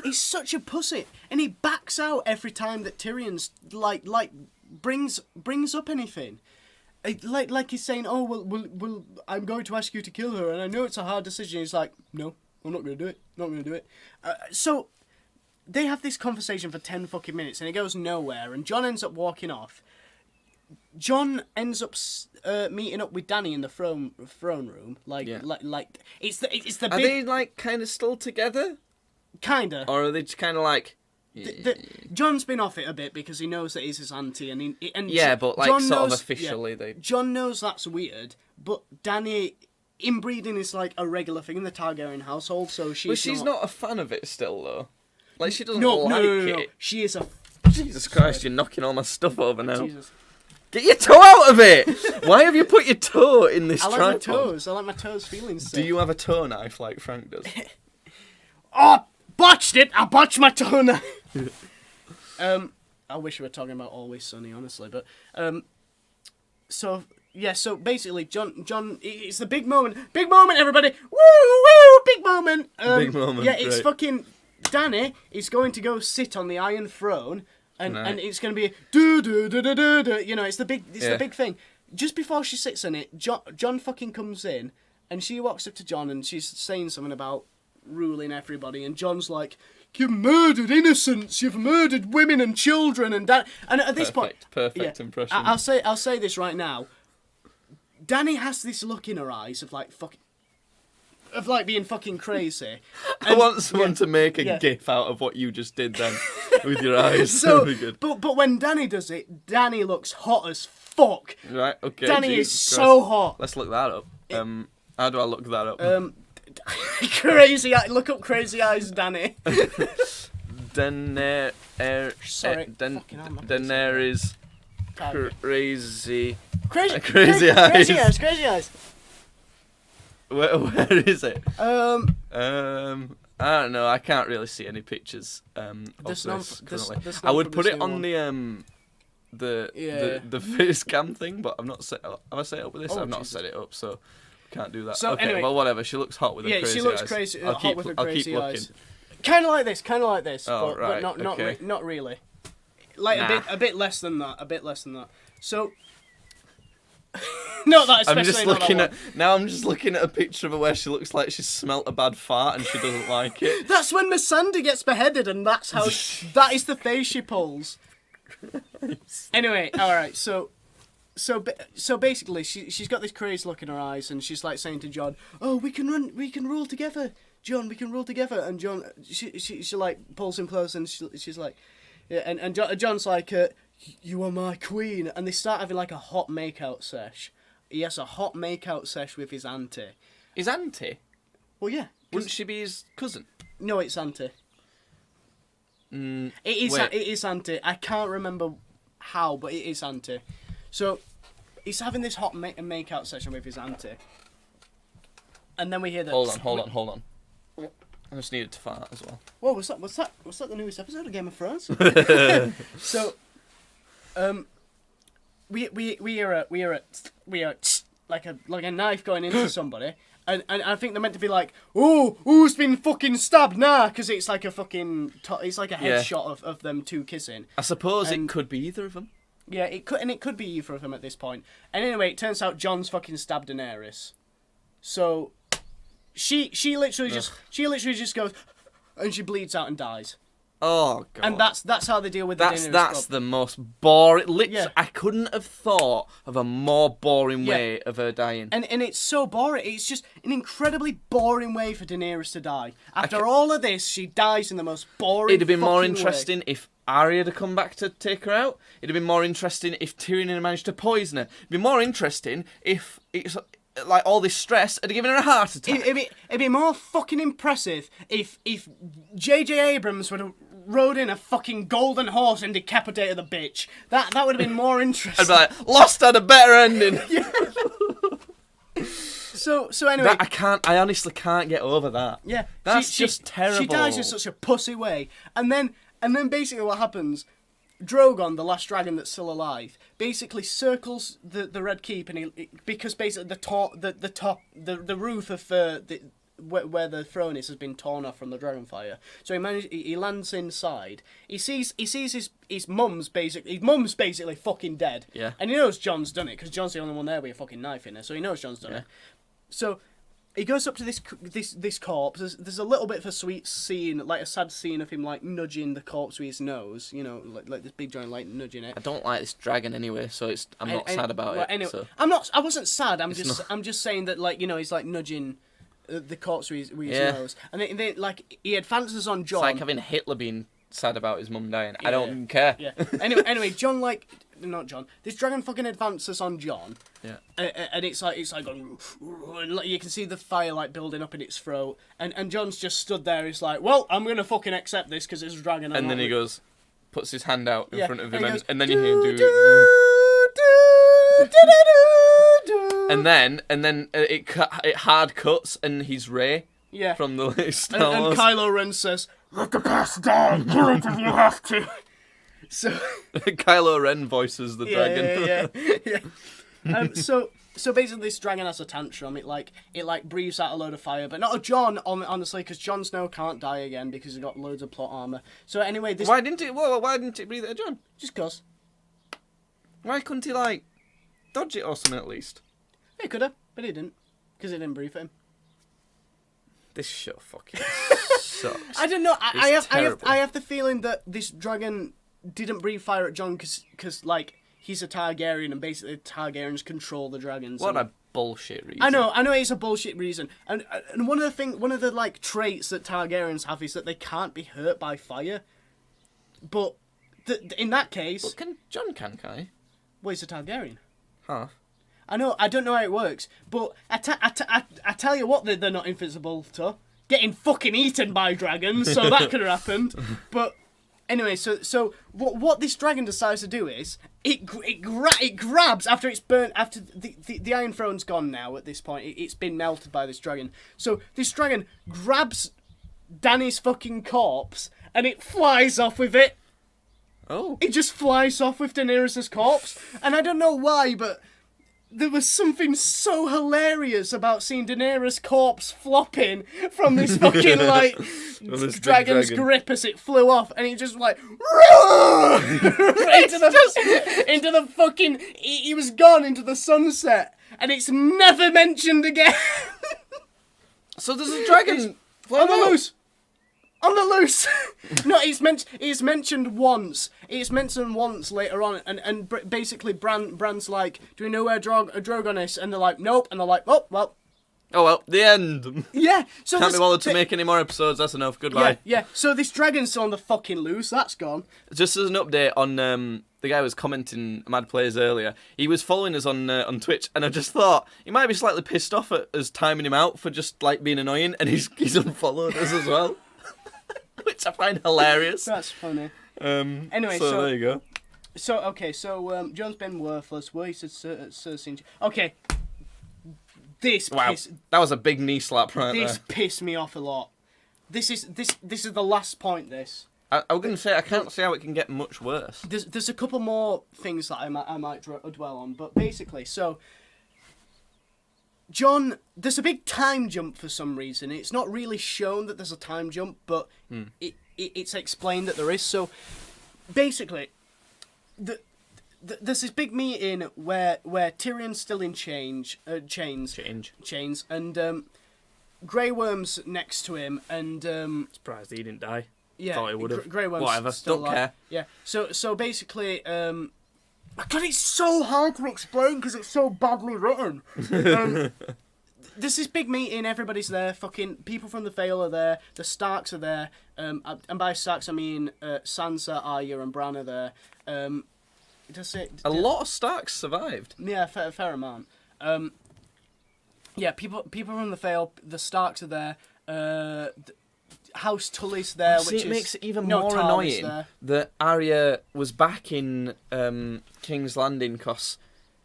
He's such a pussy, and he backs out every time that Tyrion's like brings up anything. Like he's saying, oh well, I'm going to ask you to kill her, and I know it's a hard decision. He's like, no, I'm not going to do it. Not going to do it. So they have this conversation for 10 fucking minutes, and it goes nowhere. And Jon ends up walking off. Jon ends up meeting up with Dany in the throne room. Like it's the Are big they like kind of still together? kinda. Or are they just kind of like... Jon's been off it a bit because he knows that he's his auntie, but like Jon sort of knows- officially they... Jon knows that's weird, but Dany, inbreeding is like a regular thing in the Targaryen household, so she's not a fan of it still though. Like she doesn't No, like no. it. She is a. Jesus Christ, you're knocking all my stuff over now. Jesus. Get your toe out of it! Why have you put your toe in this I like tripod? my toes. I like my toes feeling Do sick. you have a toe knife like Frank does? Oh, botched it! I botched my toe now. I wish we were talking about Always Sunny, honestly, but so basically, Jon, it's the big moment, everybody, woo, big moment, Big moment, yeah, it's right. fucking Dany is going to go sit on the Iron Throne, and Right. and it's going to be do, you know, it's the big thing. Just before she sits on it, Jon fucking comes in, and she walks up to Jon, and she's saying something about ruling everybody, and Jon's like, you've murdered innocents, you've murdered women and children, and at this point, Perfect impression. I'll say this right now. Dany has this look in her eyes of like being fucking crazy. I want someone to make a yeah. gif out of what you just did then with your eyes. So, That'd be good. but when Dany does it, Dany looks hot as fuck. Right, okay. Dany Jesus is Christ. so hot. Let's look that up. How do I look that up? Crazy eye. Look up crazy eyes, Dany. Sorry, fucking hell, I'm not gonna say Daenerys crazy. Crazy eyes. Where is it? Um, I don't know. I can't really see any pictures of There's this none- there's- currently. there's I none would from put this it new on one. the face cam thing, but I've not set up. Have I set it up with this? Oh, I've not Jesus. set it up, so can't do that. So, okay, anyway- well, whatever. She looks hot with her yeah, crazy she looks eyes. crazy, I'll hot keep, with her I'll crazy keep looking. eyes. Kind of like this, Oh, but right, not okay. not really. Like Nah. a bit less than that. So, not that especially. I'm just not looking that at now. I'm just looking at a picture of her where she looks like she's smelt a bad fart and she doesn't like it. That's when Missandei gets beheaded, and that's how. That is the face she pulls. Anyway, all right. So basically, she's got this crazy look in her eyes, and she's like saying to Jon, "Oh, we can rule together, Jon. We can rule together." And Jon, she like pulls him close, and she's like, yeah, and Jon's like, "You are my queen," and they start having like a hot makeout sesh. He has a hot makeout sesh with his auntie. His auntie? Well, yeah. Wouldn't she be his cousin? No, it's auntie. Mm, It wait. is auntie. I can't remember how, but it is auntie. So he's having this hot make-out session with his auntie, and then we hear that. Hold on. I just needed to fart as well. Whoa, what's that? What's that? The newest episode of Game of Thrones? So, we are like a knife going into somebody. And I think they're meant to be like, oh, who's been fucking stabbed? Nah, because it's like a fucking, it's like a Yeah. headshot of them two kissing. I suppose And- it could be either of them. Yeah, it could be either of them at this point. And anyway, it turns out Jon's fucking stabbed Daenerys. So she literally just goes, and she bleeds out and dies. Oh god. And that's how they deal with the Daenerys That's Club. the most boring. Yeah. I couldn't have thought of a more boring Yeah. way of her dying. And it's so boring. It's just an incredibly boring way for Daenerys to die. After all of this, she dies in the most boring. It'd have been more fucking way. interesting if Arya had come back to take her out. It'd have been more interesting if Tyrion had managed to poison her. It'd be more interesting if it's like all this stress had given her a heart attack. It'd be more fucking impressive if J.J. Abrams would have rode in a fucking golden horse and decapitated the bitch. That would have been more interesting. I'd be like, Lost had a better ending. So anyway, I honestly can't get over that. yeah, That's just terrible. She dies in such a pussy way, and then basically what happens? Drogon, the last dragon that's still alive, basically circles the Red Keep, and because basically the roof of where the throne is has been torn off from the Dragonfire. So he lands inside. He sees his mum's basically fucking dead. Yeah. And he knows Jon's done it because Jon's the only one there with a fucking knife in her. So he knows Jon's done it. So he goes up to this corpse. There's a little bit of a sweet scene, like a sad scene of him like nudging the corpse with his nose. You know, like this big giant like nudging it. I don't like this dragon anyway, so I'm not sad about it. Anyway, so. I wasn't sad. I'm not- just saying that like he's like nudging the corpse with his Yeah. nose, and then like he advances on Jon. It's like having Hitler being sad about his mum dying. I don't care. Yeah. Anyway, Jon not Jon. This dragon fucking advances on Jon. Yeah. And it's like going, and like, you can see the fire like building up in its throat, and Jon's just stood there. He's like, well, I'm gonna fucking accept this because it's a dragon. And then he goes, puts his hand out in front of him, he goes, and then you hear him do. And then it hard cuts, and he's Rey Yeah. from the latest And Star Wars. Kylo Ren says, "Let the past die. Kill it if you have to." So Kylo Ren voices the dragon. yeah. So basically, this dragon has a tantrum. It breathes out a load of fire, but not a Jon, honestly, because Jon Snow can't die again because he's got loads of plot armor. So anyway, this Why didn't it breathe at Jon? just cause Why couldn't he like dodge it or something at least? he could have, but he didn't because it didn't breathe for him. This show fucking sucks. I don't know. It's terrible. I have the feeling that this dragon didn't breathe fire at Jon because like he's a Targaryen and basically the Targaryens control the dragons. What and- a bullshit reason. I know it's a bullshit reason, and one of the like traits that Targaryens have is that they can't be hurt by fire. But in that case, But can I? well, he's a Targaryen. Huh? I know. I don't know how it works, but I tell you what, they're not invincible to getting fucking eaten by dragons. So that could have happened. But anyway, so what this dragon decides to do is it grabs after it's burnt, after the Iron Throne's gone now. At this point, it's been melted by this dragon. So this dragon grabs Dany's fucking corpse and it flies off with it. Oh. It just flies off with Daenerys' corpse, and I don't know why, but there was something so hilarious about seeing Daenerys' corpse flopping from this fucking like Well, this big dragon's dragon. grip as it flew off, and it just like into the fucking. He was gone into the sunset, and it's never mentioned again. So there's a dragon On the loose. On the loose. No, it's mentioned once. It's mentioned once later on, and basically Bran's like, "Do we know where Drogon is?" And they're like, "Nope." And they're like, "Oh well." Oh well, the end. Yeah. So Can't be this- bothered to make any more episodes. That's enough. Goodbye. Yeah. So this dragon's still on the fucking loose. That's gone. Just as an update on the guy who was commenting Mad Players earlier, he was following us on Twitch, and I just thought he might be slightly pissed off at us timing him out for just like being annoying, and he's unfollowed us as well, which I find hilarious. That's funny. Anyway, so- there you go. So okay. So Jon's been worthless. Wasted Cersei. Okay. This Wow, that was a big knee slap right This there. pissed me off a lot. This is the last point. This. I was going to say I can't see how it can get much worse. There's a couple more things that I might dwell on, but basically, so Jon, there's a big time jump for some reason. It's not really shown that there's a time jump, but it's explained that there is. So basically, there's this big meeting where Tyrion's still in chains, and Grey Worm's next to him, and Surprised he didn't die. thought he would have. Grey Worm's Whatever, still don't alive. care. Yeah. So basically, God, it's so hard to explain because it's so badly written. There's this big meeting. Everybody's there. Fucking people from the Vale are there. The Starks are there. And by Starks I mean Sansa, Arya, and Bran are there. A lot of Starks survived. Yeah, fair amount. Yeah, people from the Vale, the Starks are there. House Tully's there, See, which it makes it even no, more Tarly's annoying there. that Arya was back in King's Landing because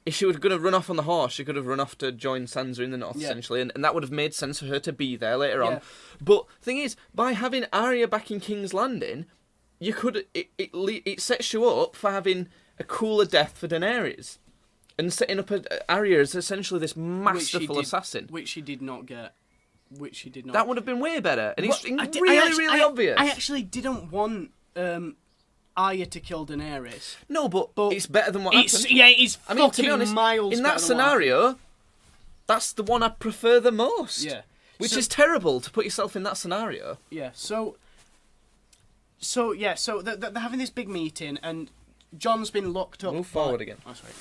if she was going to run off on the horse, she could have run off to join Sansa in the north, essentially, and that would have made sense for her to be there later on. But thing is, by having Arya back in King's Landing, you could it sets you up for having a cooler death for Daenerys, and setting up Arya as essentially this masterful assassin, which she did not get. That would have been way better, and it's I really obvious. I actually didn't want Arya to kill Daenerys. No, but it's better than what happened. Yeah, it's I mean, to be fucking honest, miles in better that than what happened. scenario, that's the one I prefer the most. Yeah. Which is terrible to put yourself in that scenario. Yeah. So they're having this big meeting, and Jon's been locked up. Move forward again. Oh, sorry.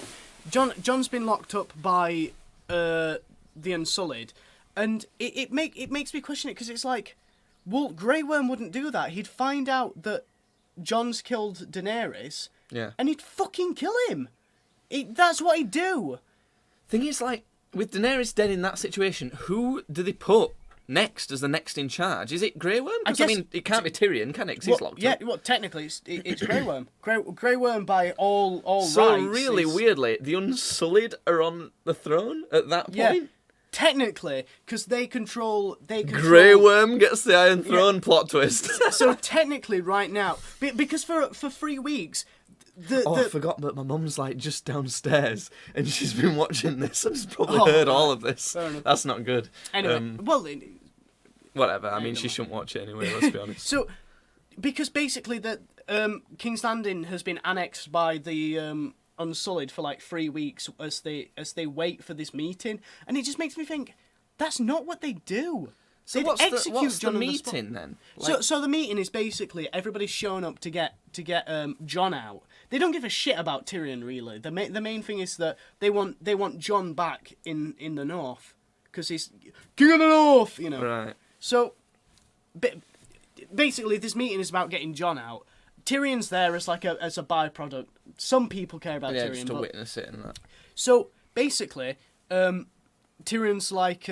Jon's been locked up by the Unsullied, and it makes me question it because it's like, well, Grey Worm wouldn't do that. He'd find out that Jon's killed Daenerys, and he'd fucking kill him. That's what he'd do. Thing is, like, with Daenerys dead in that situation, who do they put next as the next in charge? Is it Grey Worm? Because I mean, it can't be Tyrion, can it? Because he's locked up. Well, technically, it's Grey Worm. Grey Worm by all rights. So really weirdly, the Unsullied are on the throne at that point. Yeah, technically, because they control. Grey Worm gets the Iron Throne plot twist. So technically, right now, because for 3 weeks. I forgot, but my mum's like just downstairs and she's been watching this and has probably heard all of this. That's not good. Anyway, whatever. I mean, she shouldn't watch it anyway. Let's be honest. So, because basically King's Landing has been annexed by the Unsullied for like 3 weeks as they wait for this meeting, and it just makes me think that's not what they do. So what's the meeting then? Like... So the meeting is basically everybody's shown up to get Jon out. They don't give a shit about Tyrion really. The main thing is that they want Jon back in the north because he's King of the North, you know. Right. So basically, this meeting is about getting Jon out. Tyrion's there as a byproduct. Some people care about Tyrion, just to witness it and that. So basically, Tyrion's like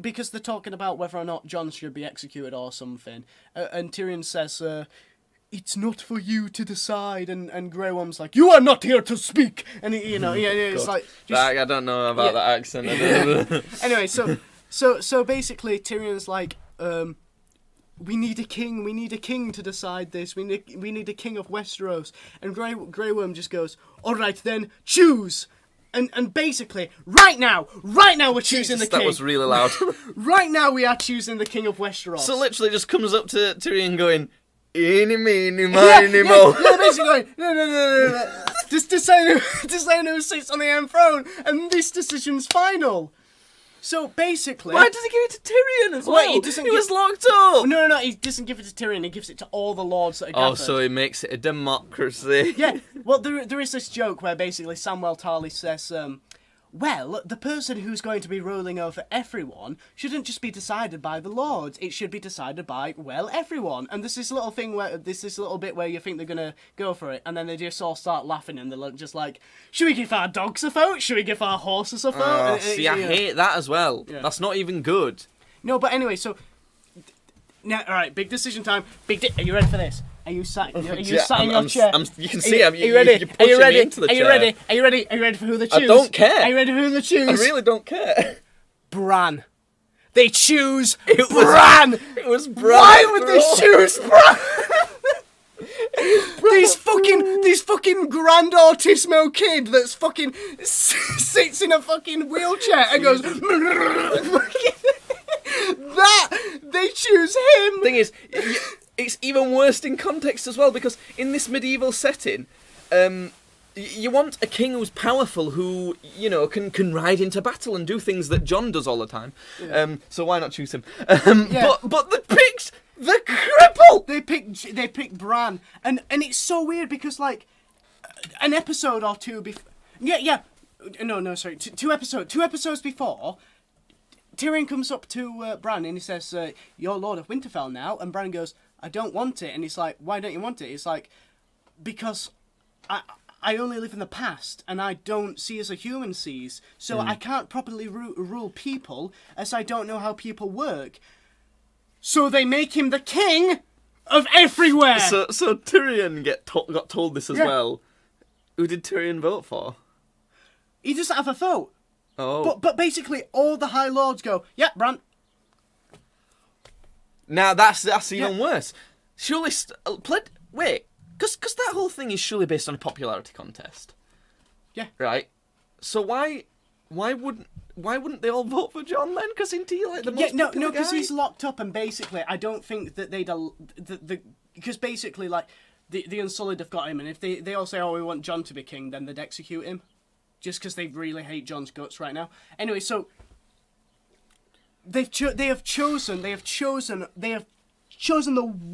because they're talking about whether or not Jon should be executed or something, and Tyrion says, "It's not for you to decide," and Grey Worm's like, "You are not here to speak," and it's like I don't know about that accent. Anyway, so basically Tyrion's like, we need a king. We need a king to decide this. We need a king of Westeros. And Grey Worm just goes, "All right then, choose." And basically, right now we're choosing the king. That was really loud. Right now we are choosing the king of Westeros. So literally just comes up to Tyrion going, "Eeny, meeny, miny, mo." Yeah, basically going, no. Just decide who sits on the Iron Throne, and this decision's final. So basically, why does he give it to Tyrion as well? He was locked up. No, he doesn't give it to Tyrion. He gives it to all the lords that are gathered. Oh, so he makes it a democracy. Yeah. Well, there is this joke where basically Samwell Tarly says, well, the person who's going to be ruling over everyone shouldn't just be decided by the lords. It should be decided by, well, everyone. And there's this little bit where you think they're gonna go for it, and then they just all start laughing, and they're just like, should we give our dogs a vote? Should we give our horses a vote? I hate that as well. Yeah. That's not even good. No, but anyway, so now, all right, big decision time. Are you ready for this? Are you sat in your chair? You can see I'm. Are you ready? Are you ready? Into the chair. Are you ready for who they choose? I don't care. Are you ready for who they choose? I really don't care. Bran. They choose Bran. It was Bran. Why would they choose Bran? These fucking grand autismo kid that's fucking sits in a fucking wheelchair and goes. That they choose him. Thing is, it's even worse in context as well, because in this medieval setting, you want a king who's powerful, who can ride into battle and do things that Jon does all the time. Yeah. So why not choose him? Yeah. But The cripple! They pick Bran, and it's so weird because like an episode or two before, sorry, two episodes before, Tyrion comes up to Bran and he says, "You're Lord of Winterfell now," and Bran goes, "I don't want it," and he's like, "Why don't you want it?" It's like, because I only live in the past and I don't see as a human sees, so I can't properly rule people as I don't know how people work. So they make him the king of everywhere. So Tyrion got told this as well. Who did Tyrion vote for? He doesn't have a vote. Oh. But basically all the High Lords go, "Yeah, Bran." Now that's even worse. Surely, wait, because that whole thing is surely based on a popularity contest. Yeah. Right. So why wouldn't they all vote for Jon then? Because isn't he like the most popular guy? Because he's locked up, and basically I don't think that they'd because basically like the Unsullied have got him, and if they all say, "Oh, we want Jon to be king," then they'd execute him, just because they really hate Jon's guts right now. Anyway, so they have chosen the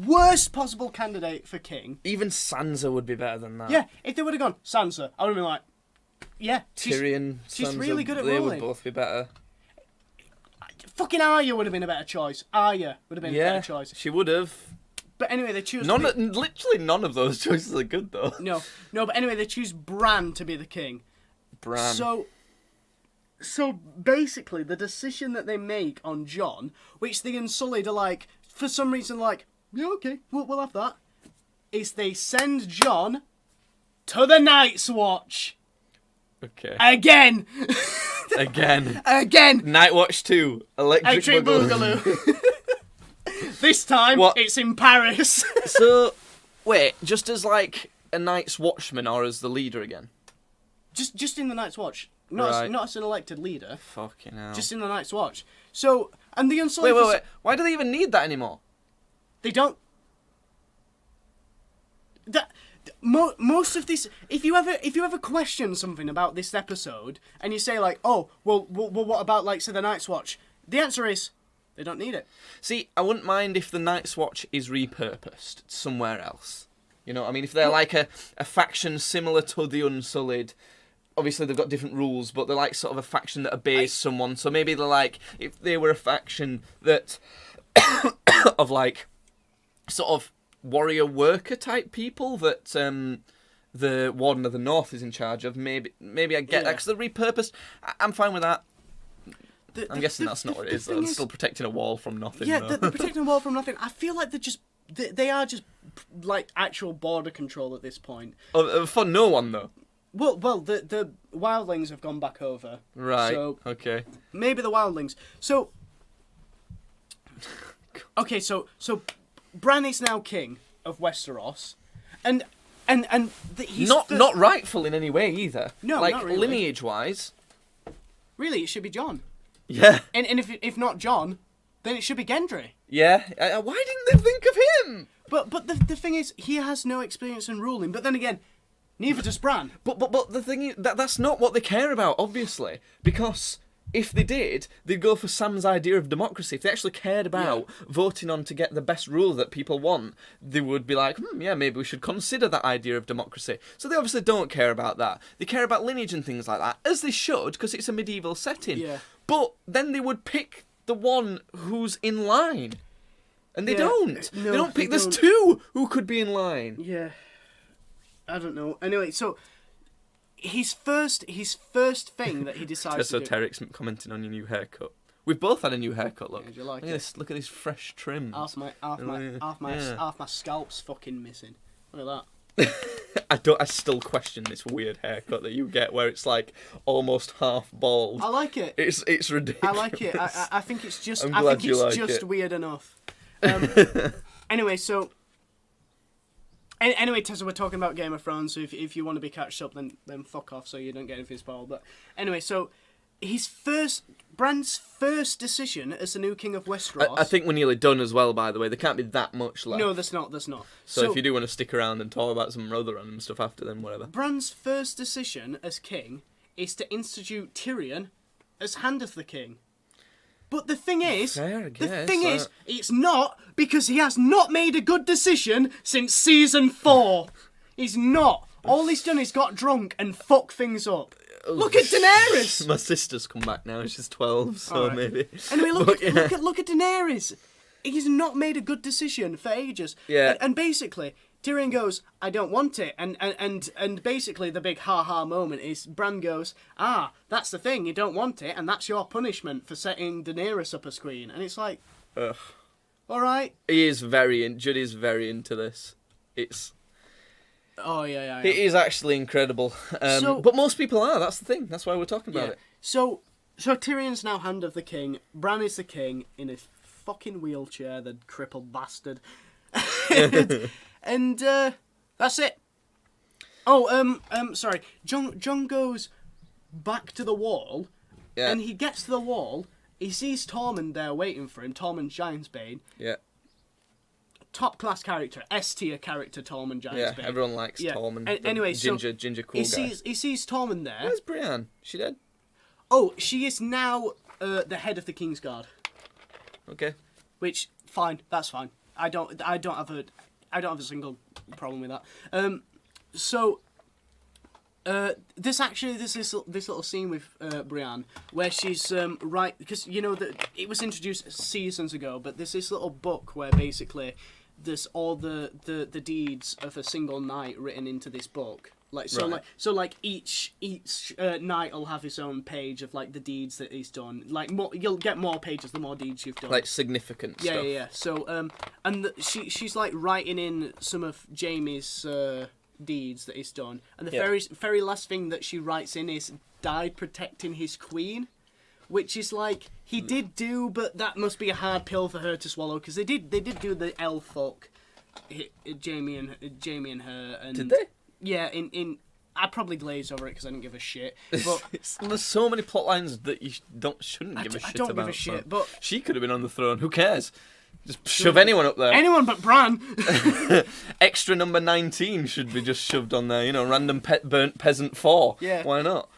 worst possible candidate for king. Even Sansa would be better than that. Yeah, if they would have gone Sansa, I would have been like, yeah, Tyrion, she's Sansa, really good at they ruling. would both be better. Fucking Arya would have been a better choice. Arya would have been a better choice. She would have. But anyway, they choose... Literally none of those choices are good, though. No, but anyway, they choose Bran to be the king. Bran. So basically, the decision that they make on Jon, which the Unsullied are like, for some reason, like, yeah, okay, we'll have that, is they send Jon to the Night's Watch. Okay. Again! Again! Night Watch 2. Electric Boogaloo. This time, it's in Paris. So, wait, just as like a Night's Watchman or as the leader again? Just in the Night's Watch. Not as an elected leader. Fucking hell. Just in the Night's Watch. So, and the Unsullied... Wait. Why do they even need that anymore? They don't... Most of this... If you ever question something about this episode, and you say like, "Oh, well, what about, like, say, the Night's Watch?" The answer is, they don't need it. See, I wouldn't mind if the Night's Watch is repurposed somewhere else. You know what I mean? If they're like a faction similar to the Unsullied... Obviously, they've got different rules, but they're like sort of a faction that obeys someone. So maybe they're like, if they were a faction that, of like, sort of warrior worker type people that the Warden of the North is in charge of, maybe I get that, because they're repurposed. I'm fine with that. I'm guessing that's not what it is, though. They're still protecting a wall from nothing. Yeah, though. they're protecting a wall from nothing. I feel like they are just, like, actual border control at this point. For no one, though. Well, the wildlings have gone back over. Right. So okay. Maybe the wildlings. So. Okay, so Bran is now king of Westeros, and he's not rightful in any way either. No, like not really. lineage wise. Really, it should be Jon. Yeah. And if not Jon, then it should be Gendry. Yeah. Why didn't they think of him? But the thing is, he has no experience in ruling. But then again, neither does Bran. But the thing is, that's not what they care about, obviously. Because if they did, they'd go for Sam's idea of democracy. If they actually cared about voting on to get the best rule that people want, they would be like, maybe we should consider that idea of democracy. So they obviously don't care about that. They care about lineage and things like that, as they should, because it's a medieval setting. Yeah. But then they would pick the one who's in line. And they don't. No, they don't pick. they There's don't. two who could be in line. Yeah. I don't know. Anyway, so his first thing that he decides So to do... Terek's commenting on your new haircut. We've both had a new haircut. Look, Yeah, do you like look at this. Look at these fresh trims. Half my scalp's fucking missing. Look at that. I still question this weird haircut that you get, where it's like almost half bald. I like it. It's ridiculous. I like it. I think it's just. I'm I glad think you it's like just it. weird enough. Anyway, so. Anyway, Tessa, we're talking about Game of Thrones. So if you want to be catched up, then fuck off, so you don't get anything spoiled. But anyway, so Bran's first decision as the new king of Westeros. I think we're nearly done as well. By the way, there can't be that much left. No, there's not. There's not. So if you do want to stick around and talk about some other random stuff after, then whatever. Bran's first decision as king is to institute Tyrion as Hand of the King. But the thing is, Fair, I the guess, thing is, it's not because he has not made a good decision since season 4. He's not. All he's done is got drunk and fuck things up. Look at Daenerys. My sister's come back now. She's 12, so Alright. maybe. Anyway, look But, at look at Daenerys. He's not made a good decision for ages. Yeah. And basically, Tyrion goes, "I don't want it," and basically the big ha moment is Bran goes, "Ah, that's the thing. You don't want it, and that's your punishment for setting Daenerys up a screen." And it's like, Ugh. all right. He is Judy's very into this. It's. Oh yeah. It is actually incredible. But most people are. That's the thing. That's why we're talking about it. So Tyrion's now Hand of the King. Bran is the king in a fucking wheelchair, the crippled bastard. and that's it. Oh, sorry. Jon goes back to the wall, Yeah. and he gets to the wall. He sees Tormund there waiting for him. Tormund Giantsbane. Yeah. Top class character, S tier character, Tormund Giantsbane. Yeah. Everyone likes Tormund. Anyway, ginger cool guy. He sees Tormund there. Where's Brienne? She dead? Oh, she is now the head of the Kingsguard. Okay. Which fine, that's fine. I don't have a single problem with that. There's this little scene with Brienne where she's right, because you know that it was introduced seasons ago, but there's this little book where basically there's all the deeds of a single knight written into this book. Each knight will have his own page of like the deeds that he's done. Like you'll get more pages the more deeds you've done. Like significant stuff. Yeah. So she's like writing in some of Jaime's deeds that he's done, and the very last thing that she writes in is died protecting his queen, which is like he did do, but that must be a hard pill for her to swallow because they did do the L fuck, Jaime and her. And Did they? Yeah, in I probably glazed over it because I didn't give a shit. But There's so many plot lines that you shouldn't give a shit about. I don't give a shit, so. but She could have been on the throne. Who cares? Just shove anyone up there. anyone but Bran. Extra number 19 should be just shoved on there. You know, random burnt peasant 4. Yeah. Why not?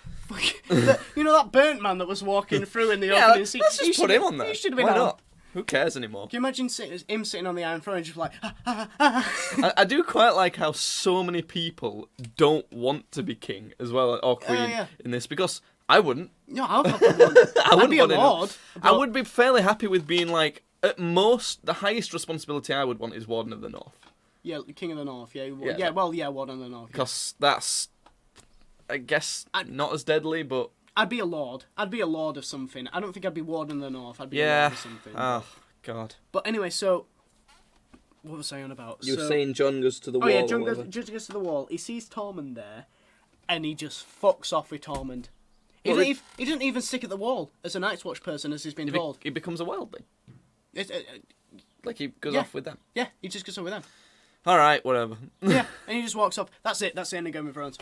You know that burnt man that was walking through in the Yeah, opening scene? let's just put him on there. He should have been Why on. not? Who cares anymore? Can you imagine him sitting on the Iron Throne and just like, I do quite like how so many people don't want to be king as well, or queen in this, because I wouldn't. no, I'll fucking want. I'd be a want it. lord. I would be fairly happy with being like, at most, the highest responsibility I would want is Warden of the North. Yeah, King of the North. Yeah, Yeah. Warden of the North. Because that's, I guess, not as deadly, but... I'd be a lord. I'd be a lord of something. I don't think I'd be Warden of the North. I'd be a Yeah. lord of something. Oh, God. But anyway, so what was I on about? Jon goes to the Oh yeah, Jon goes to the wall. He sees Tormund there, and he just fucks off with Tormund. He doesn't even stick at the wall as a Night's Watch person, as he's been told. He becomes a wildling. Like, he goes Yeah. off with them. Yeah, he just goes over them. Alright, whatever. Yeah, and he just walks off. That's it. That's the end of Game of Thrones.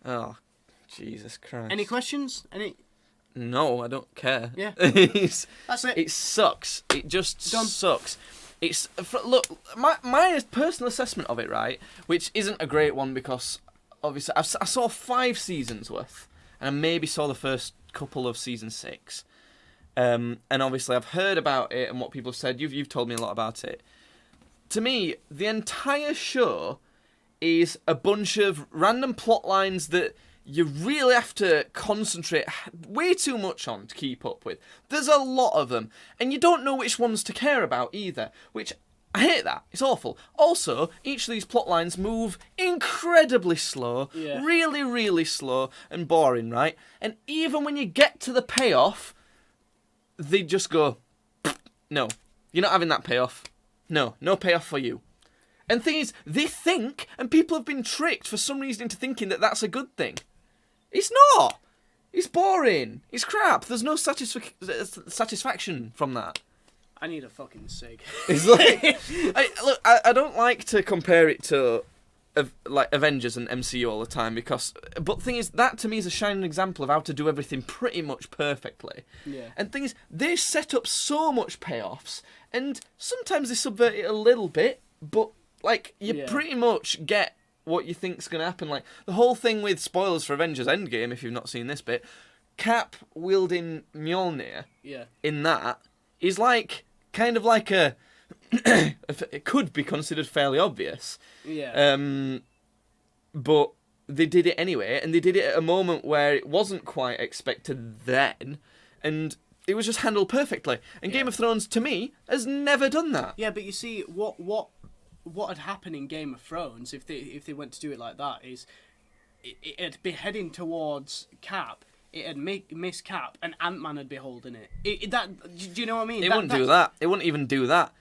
Oh, Jesus Christ. Any questions? Any? No, I don't care. Yeah. That's it. It sucks. It just Done. sucks. Look, my personal assessment of it, right, which isn't a great one because obviously I saw 5 seasons worth, and I maybe saw the first couple of season 6. And obviously I've heard about it and what people have said. You've told me a lot about it. To me, the entire show is a bunch of random plot lines that you really have to concentrate way too much on to keep up with. There's a lot of them, and you don't know which ones to care about either, which I hate that. It's awful. Also, each of these plot lines move incredibly slow, really, really slow and boring, right? And even when you get to the payoff, they just go, no, you're not having that payoff. No payoff for you. And the thing is, they think, and people have been tricked for some reason into thinking that that's a good thing. It's not. It's boring. It's crap. There's no satisfaction from that. I need a fucking cig. It's like, I don't like to compare it to like Avengers and MCU all the time but the thing is, that to me is a shining example of how to do everything pretty much perfectly. Yeah. And the thing is, they set up so much payoffs, and sometimes they subvert it a little bit, but like you pretty much get what you think's going to happen. Like the whole thing with spoilers for Avengers Endgame, if you've not seen this bit, Cap wielding Mjolnir Yeah. in that is like kind of like a it could be considered fairly obvious. Yeah. But they did it anyway, and they did it at a moment where it wasn't quite expected then, and it was just handled perfectly. And Game of Thrones, to me, has never done that. Yeah, but you see, what had happened in Game of Thrones if they went to do it like that is it'd be heading towards Cap. It'd miss Cap, and Ant-Man would be holding it. Do you know what I mean? It wouldn't do that. It wouldn't even do that.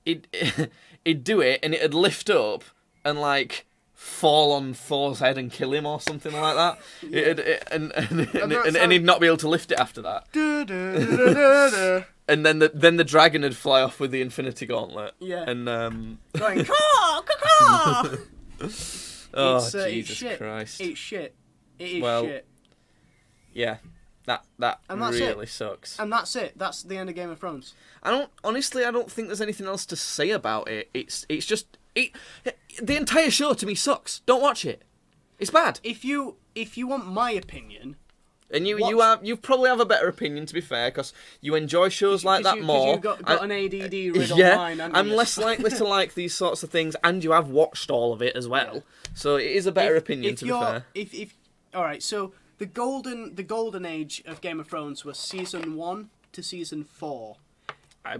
It'd do it, and it'd lift up and like fall on Thor's head and kill him or something like that. And he'd not be able to lift it after that. And then the dragon would fly off with the Infinity Gauntlet. Yeah. And Going caw, caw, caw. oh It's Jesus shit. Christ! It's shit. It is Well, shit. Yeah, that And that's really it. sucks. And that's it. That's the end of Game of Thrones. I don't think there's anything else to say about it. It's just the entire show to me sucks. Don't watch it. It's bad. If you want my opinion, And you watch- you probably have a better opinion, to be fair, because you enjoy shows like that more. You've got an ADD riddle yeah, mind, haven't I'm you? less likely to like these sorts of things, and you have watched all of it as well. Yeah. So it is a better opinion, to be fair. If all right, so the golden age of Game of Thrones was season 1 to season 4.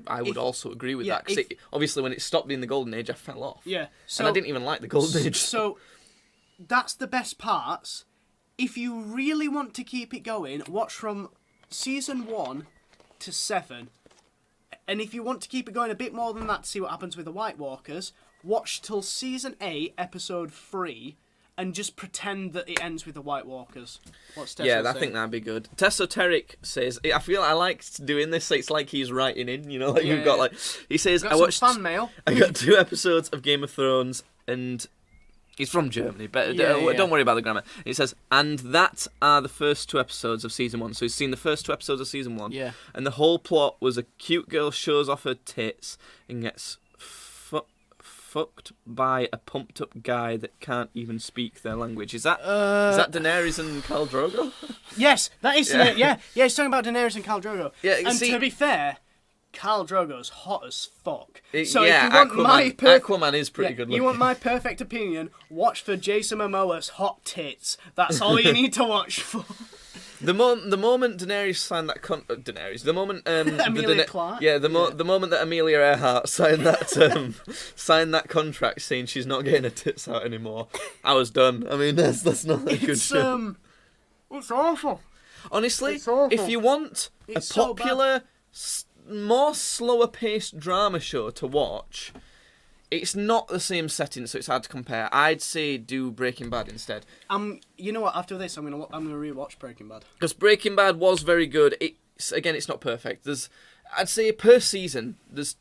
I would also agree with yeah, that, because obviously when it stopped being the Golden Age, I fell off. Yeah, so And I didn't even like the Golden Age. So that's the best parts. If you really want to keep it going, watch from season 1 to 7. And if you want to keep it going a bit more than that to see what happens with the White Walkers, watch till season 8, episode 3, and just pretend that it ends with the White Walkers. What's Tessa Yeah, I saying? think that'd be good. Tessoteric says, I feel I like doing this, so it's like he's writing in, you know, like you've got like, he says, Got I some watched, fan mail. I got 2 episodes of Game of Thrones, and he's from Germany, but Yeah. don't worry about the grammar. He says, and that are the first 2 episodes of season 1. So he's seen the first 2 episodes of season 1. Yeah. And the whole plot was a cute girl shows off her tits and gets fucked by a pumped up guy that can't even speak their language. Is that Daenerys and Khal Drogo? Yes, that is yeah. He's talking about Daenerys and Khal Drogo. Yeah, and see- to be fair, Khal Drogo's hot as fuck. So yeah, if you want Aquaman is pretty good looking. You want my perfect opinion, watch for Jason Momoa's hot tits. That's all you need to watch for. The moment Daenerys signed that the moment Amelia Clarke? the moment that Amelia Earhart signed that contract saying she's not getting her tits out anymore, I was done. I mean, that's not a good show. It's awful. Honestly, it's awful. if you want It's a so bad. popular, more slower paced drama show to watch, it's not the same setting, so it's hard to compare. I'd say do Breaking Bad instead. You know what? After this, I'm gonna rewatch Breaking Bad. Because Breaking Bad was very good. It's not perfect. I'd say per season, there's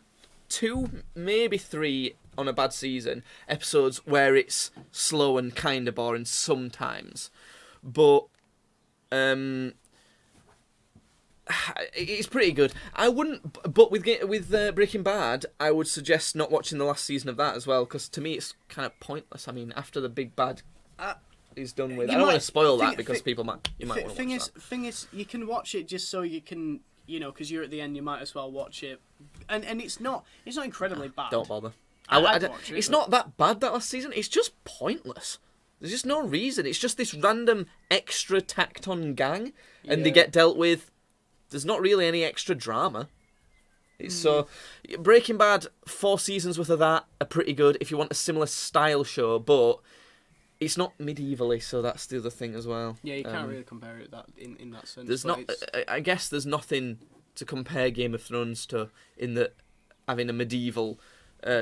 2, maybe 3 on a bad season episodes where it's slow and kind of boring sometimes, but it's pretty good. I wouldn't, but with Breaking Bad, I would suggest not watching the last season of that as well, because to me it's kind of pointless. I mean, after the big bad is done with, I don't want to spoil that because you might want to watch that. Thing is, you can watch it just so you can, because you're at the end, you might as well watch it, and it's not incredibly bad. Don't bother. I'd watch it, it's but- not that bad that last season. It's just pointless. There's just no reason. It's just this random extra tacked on gang, and they Yeah. get dealt with. There's not really any extra drama. So, Breaking Bad, 4 seasons worth of that are pretty good if you want a similar style show, but it's not medievally, so that's the other thing as well. Yeah, you can't really compare it that in that sense. There's but not. it's- I guess there's nothing to compare Game of Thrones to in that having a medieval,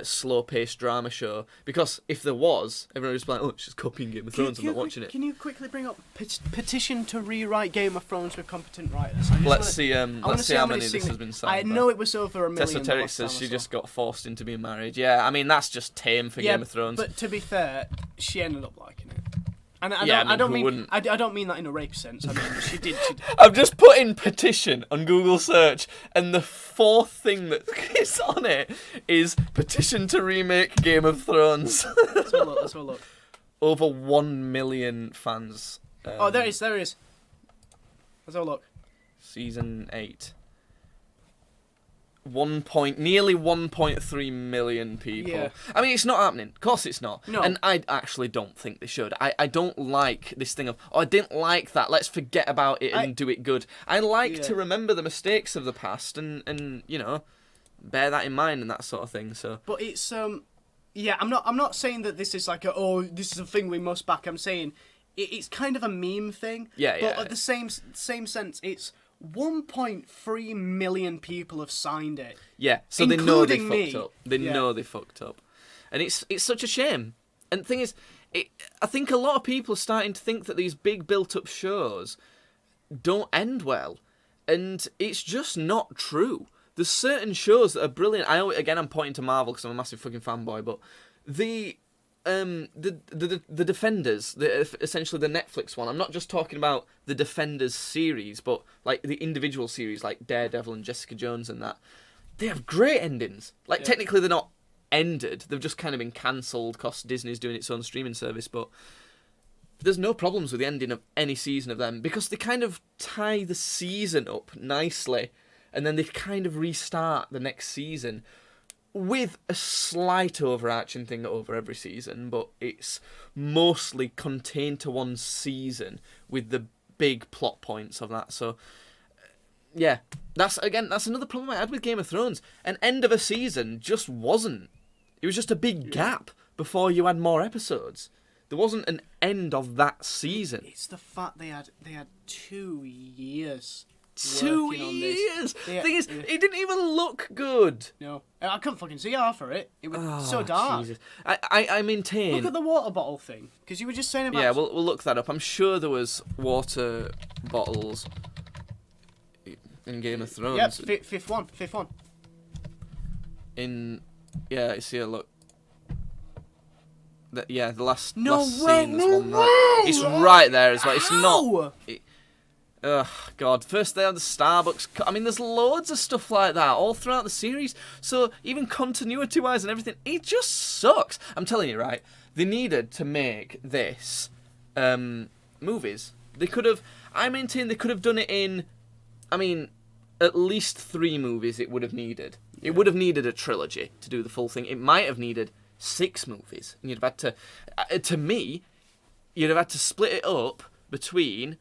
slow-paced drama show. Because if there was, everyone would just be like, "Oh, it's just copying Game of Thrones. I'm not watching it." Can you quickly bring up petition to rewrite Game of Thrones with competent writers? I just Let's wanna- see. I wanna Let's see how many sign- this has been I signed. know it was over 1 million. Tessoteric last time says I she saw. just got forced into being married. Yeah, I mean that's just tame for Game of Thrones. But to be fair, she ended up liking it. And I Yeah, don't who mean wouldn't? I don't mean that in a rape sense. I mean she did. I've just put in petition on Google search, and the 4th thing that is on it is petition to remake Game of Thrones. Let's have a look. Let's have a look. Over 1 million fans. Oh, there it is. Let's have a look. Season 8. Nearly 1.3 million people. Yeah. I mean, it's not happening. Of course it's not. No. And I actually don't think they should. I don't like this thing of, oh, I didn't like that, let's forget about it and do it good. I like to remember the mistakes of the past and you know, bear that in mind and that sort of thing. So. But it's yeah, I'm not saying that this is like this is a thing we must back. I'm saying it's kind of a meme thing. Yeah, But at the same sense, it's 1.3 million people have signed it. Yeah, so they know they Including me. fucked up. They know they fucked up. And it's such a shame. And the thing is, I think a lot of people are starting to think that these big built-up shows don't end well. And it's just not true. There's certain shows that are brilliant. I'm pointing to Marvel because I'm a massive fucking fanboy, but the Defenders, essentially the Netflix one. I'm not just talking about the Defenders series, but like the individual series, like Daredevil and Jessica Jones and that. They have great endings. Like technically they're not ended; they've just kind of been cancelled because Disney's doing its own streaming service. But there's no problems with the ending of any season of them because they kind of tie the season up nicely, and then they kind of restart the next season. With a slight overarching thing over every season, but it's mostly contained to one season with the big plot points of that. So, yeah, that's another problem I had with Game of Thrones. An end of a season just wasn't. It was just a big gap before you had more episodes. There wasn't an end of that season. It's the fact they had 2 years. 2 years. The thing is, it didn't even look good. No, I couldn't fucking see half of it. It was so dark. Jesus. I maintain. Look at the water bottle thing, because you were just saying about. Yeah, we'll look that up. I'm sure there was water bottles in Game of Thrones. Yep, fifth one. I see a look. The last No last way, scene, no there's one way! right. It's right there as well. It's How? not. Ugh, God. First they have the Starbucks. I mean, there's loads of stuff like that all throughout the series. So even continuity-wise and everything, it just sucks. I'm telling you, right? They needed to make this movies. They could have. I maintain they could have done it in. I mean, at least 3 movies. It would have needed. It would have needed a trilogy to do the full thing. It might have needed 6 movies, and you'd have had to. To me, you'd have had to split it up between.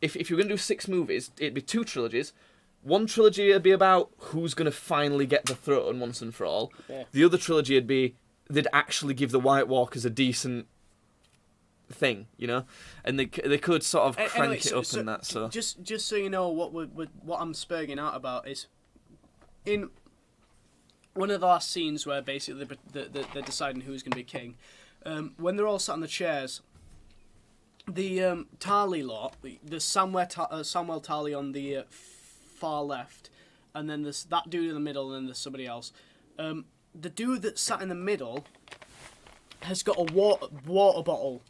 If you were going to do 6 movies, it'd be 2 trilogies. One trilogy would be about who's going to finally get the throne once and for all. Yeah. The other trilogy would be they'd actually give the White Walkers a decent thing, you know, and they could sort of crank it up and that. So just so you know, what I'm spurging out about is in one of the last scenes where basically they're deciding who's going to be king. When they're all sat on the chairs. The Tarly lot, there's Samuel Tarly on the far left, and then there's that dude in the middle, and then there's somebody else. The dude that sat in the middle has got a water bottle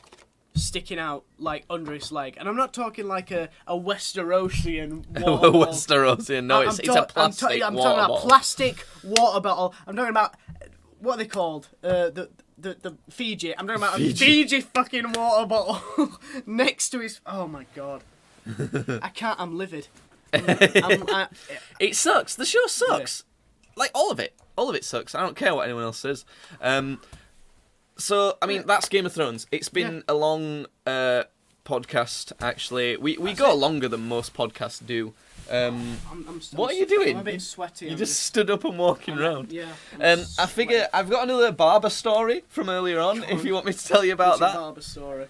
sticking out like under his leg, and I'm not talking like a Westerosian water bottle. Westerosian, no, it's a plastic I'm water talking about bottle. Plastic water bottle. I'm talking about what are they called? The Fiji. I'm talking about a Fiji fucking water bottle next to his. Oh my god. I can't. I'm livid. It sucks. The show sucks. Yeah. Like all of it. All of it sucks. I don't care what anyone else says. So I mean, that's Game of Thrones. It's been a long podcast. Actually, we go longer than most podcasts do. What are you doing? I'm a bit sweaty. You just stood up and walking around. Yeah. I figure I've got another barber story from earlier on. If you want me to tell you about that. Barber story.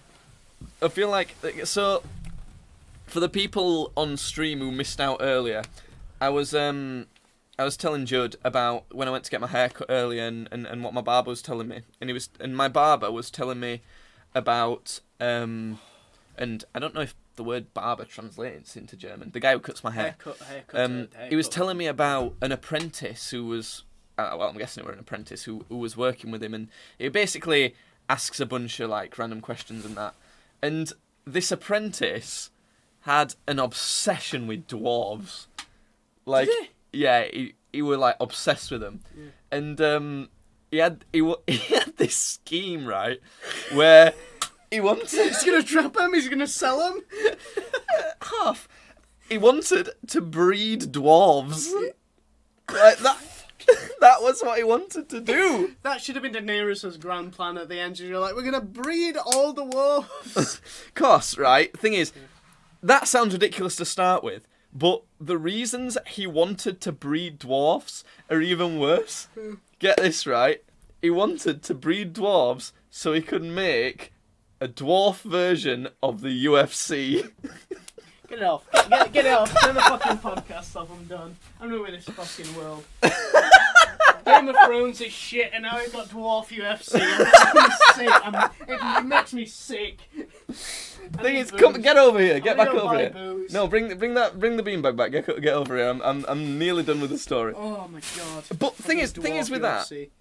I feel like so. For the people on stream who missed out earlier, I was telling Judd about when I went to get my hair cut earlier and what my barber was telling me, and my barber was telling me about and I don't know if the word barber translates into German. The guy who cuts my hair. Haircut. He was telling me about an apprentice who was, well, I'm guessing it were an apprentice who was working with him, and he basically asks a bunch of like random questions and that. And this apprentice had an obsession with dwarves. Like, yeah, he were like obsessed with them, and he had this scheme, right, where. He wants. He's gonna trap him. He's gonna sell him. off. He wanted to breed dwarves. Like that. That was what he wanted to do. That should have been Daenerys' grand plan at the end. You're like, we're gonna breed all the wolves. Of course, right? Thing is, that sounds ridiculous to start with, but the reasons he wanted to breed dwarfs are even worse. Get this right. He wanted to breed dwarves so he could make a dwarf version of the UFC. Get it off. Get it off. Turn the fucking podcast off. I'm done. I'm done with this fucking world. Game of Thrones is shit, and now we've got Dwarf UFC. I'm sick. It makes me sick. Thing is, come get over here. Get back over here. Booze. No, bring the beanbag back. Get over here. I'm nearly done with the story. Oh my god. But thing is with that, UFC.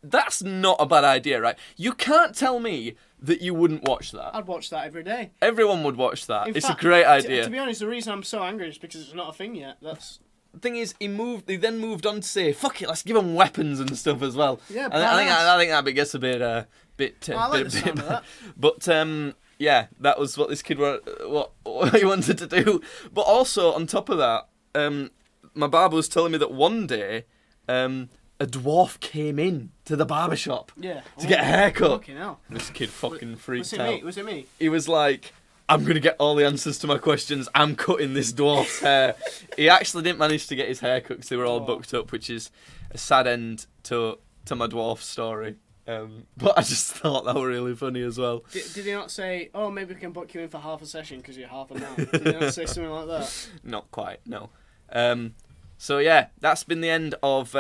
that's not a bad idea, right? You can't tell me that you wouldn't watch that. I'd watch that every day. Everyone would watch that. In It's fact, a great idea. To be honest, the reason I'm so angry is because it's not a thing yet. That's The thing is, he then moved on to say, "Fuck it, let's give them weapons and stuff as well." Yeah, I think that bit gets a bit I like the sound of that. But yeah, that was what this kid what he wanted to do. But also on top of that, my barber was telling me that one day, a dwarf came in to the barber shop yeah. to get a haircut. Fucking hell. This kid fucking freaked Was it out. me? Was it me? He was like, I'm going to get all the answers to my questions. I'm cutting this dwarf's hair. He actually didn't manage to get his hair cut because they were all booked up, which is a sad end to my dwarf story. But I just thought that were really funny as well. Did he not say, oh, maybe we can book you in for half a session because you're half an hour? Did he not say something like that? Not quite, no. So yeah, that's been the end of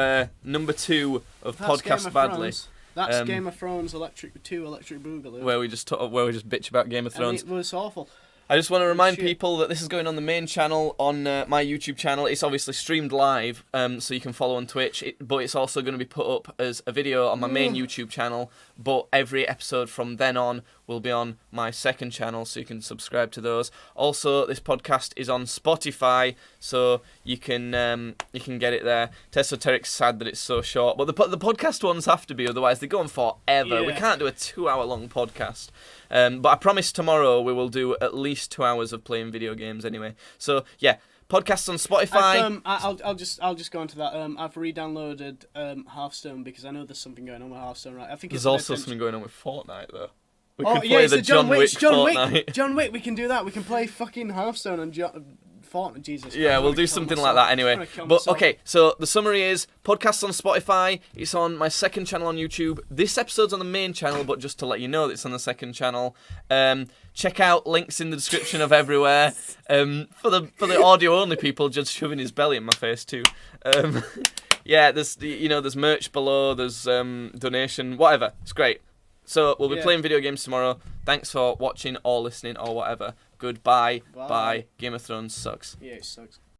number 2 of That's Game Podcast of Badly. Thrones. That's Game of Thrones Electric Boogaloo. Where we just bitch about Game of Thrones. And it was awful. I just want to remind shit. people that this is going on the main channel on my YouTube channel. It's obviously streamed live, so you can follow on Twitch, but it's also going to be put up as a video on my main YouTube channel. But every episode from then on will be on my second channel, so you can subscribe to those. Also, this podcast is on Spotify, so you can get it there. Tesoteric's sad that it's so short, but the podcast ones have to be, otherwise they go on forever. We Yeah. can't do a 2-hour-long podcast. But I promise tomorrow we will do at least 2 hours of playing video games anyway. So yeah, podcasts on Spotify. I'll just go into that. I've re-downloaded Hearthstone because I know there's something going on with Hearthstone. Right, I think There's it's also something going on with Fortnite though. We Oh could yeah, play it's the the John Wick. Fortnite. John Wick. We can do that. We can play fucking Hearthstone and Fortnite. Jesus. Yeah, Christ, we'll I'm do gonna something kill like that myself. I'm anyway. gonna kill But myself. okay, so the summary is podcasts on Spotify. It's on my second channel on YouTube. This episode's on the main channel, but just to let you know that it's on the second channel. Check out links in the description of everywhere. For the audio only people, just shoving his belly in my face too. Yeah, there's merch below. There's donation, whatever. It's great. So we'll be playing video games tomorrow. Thanks for watching or listening or whatever. Goodbye. Bye. Bye. Game of Thrones sucks. Yeah, it sucks.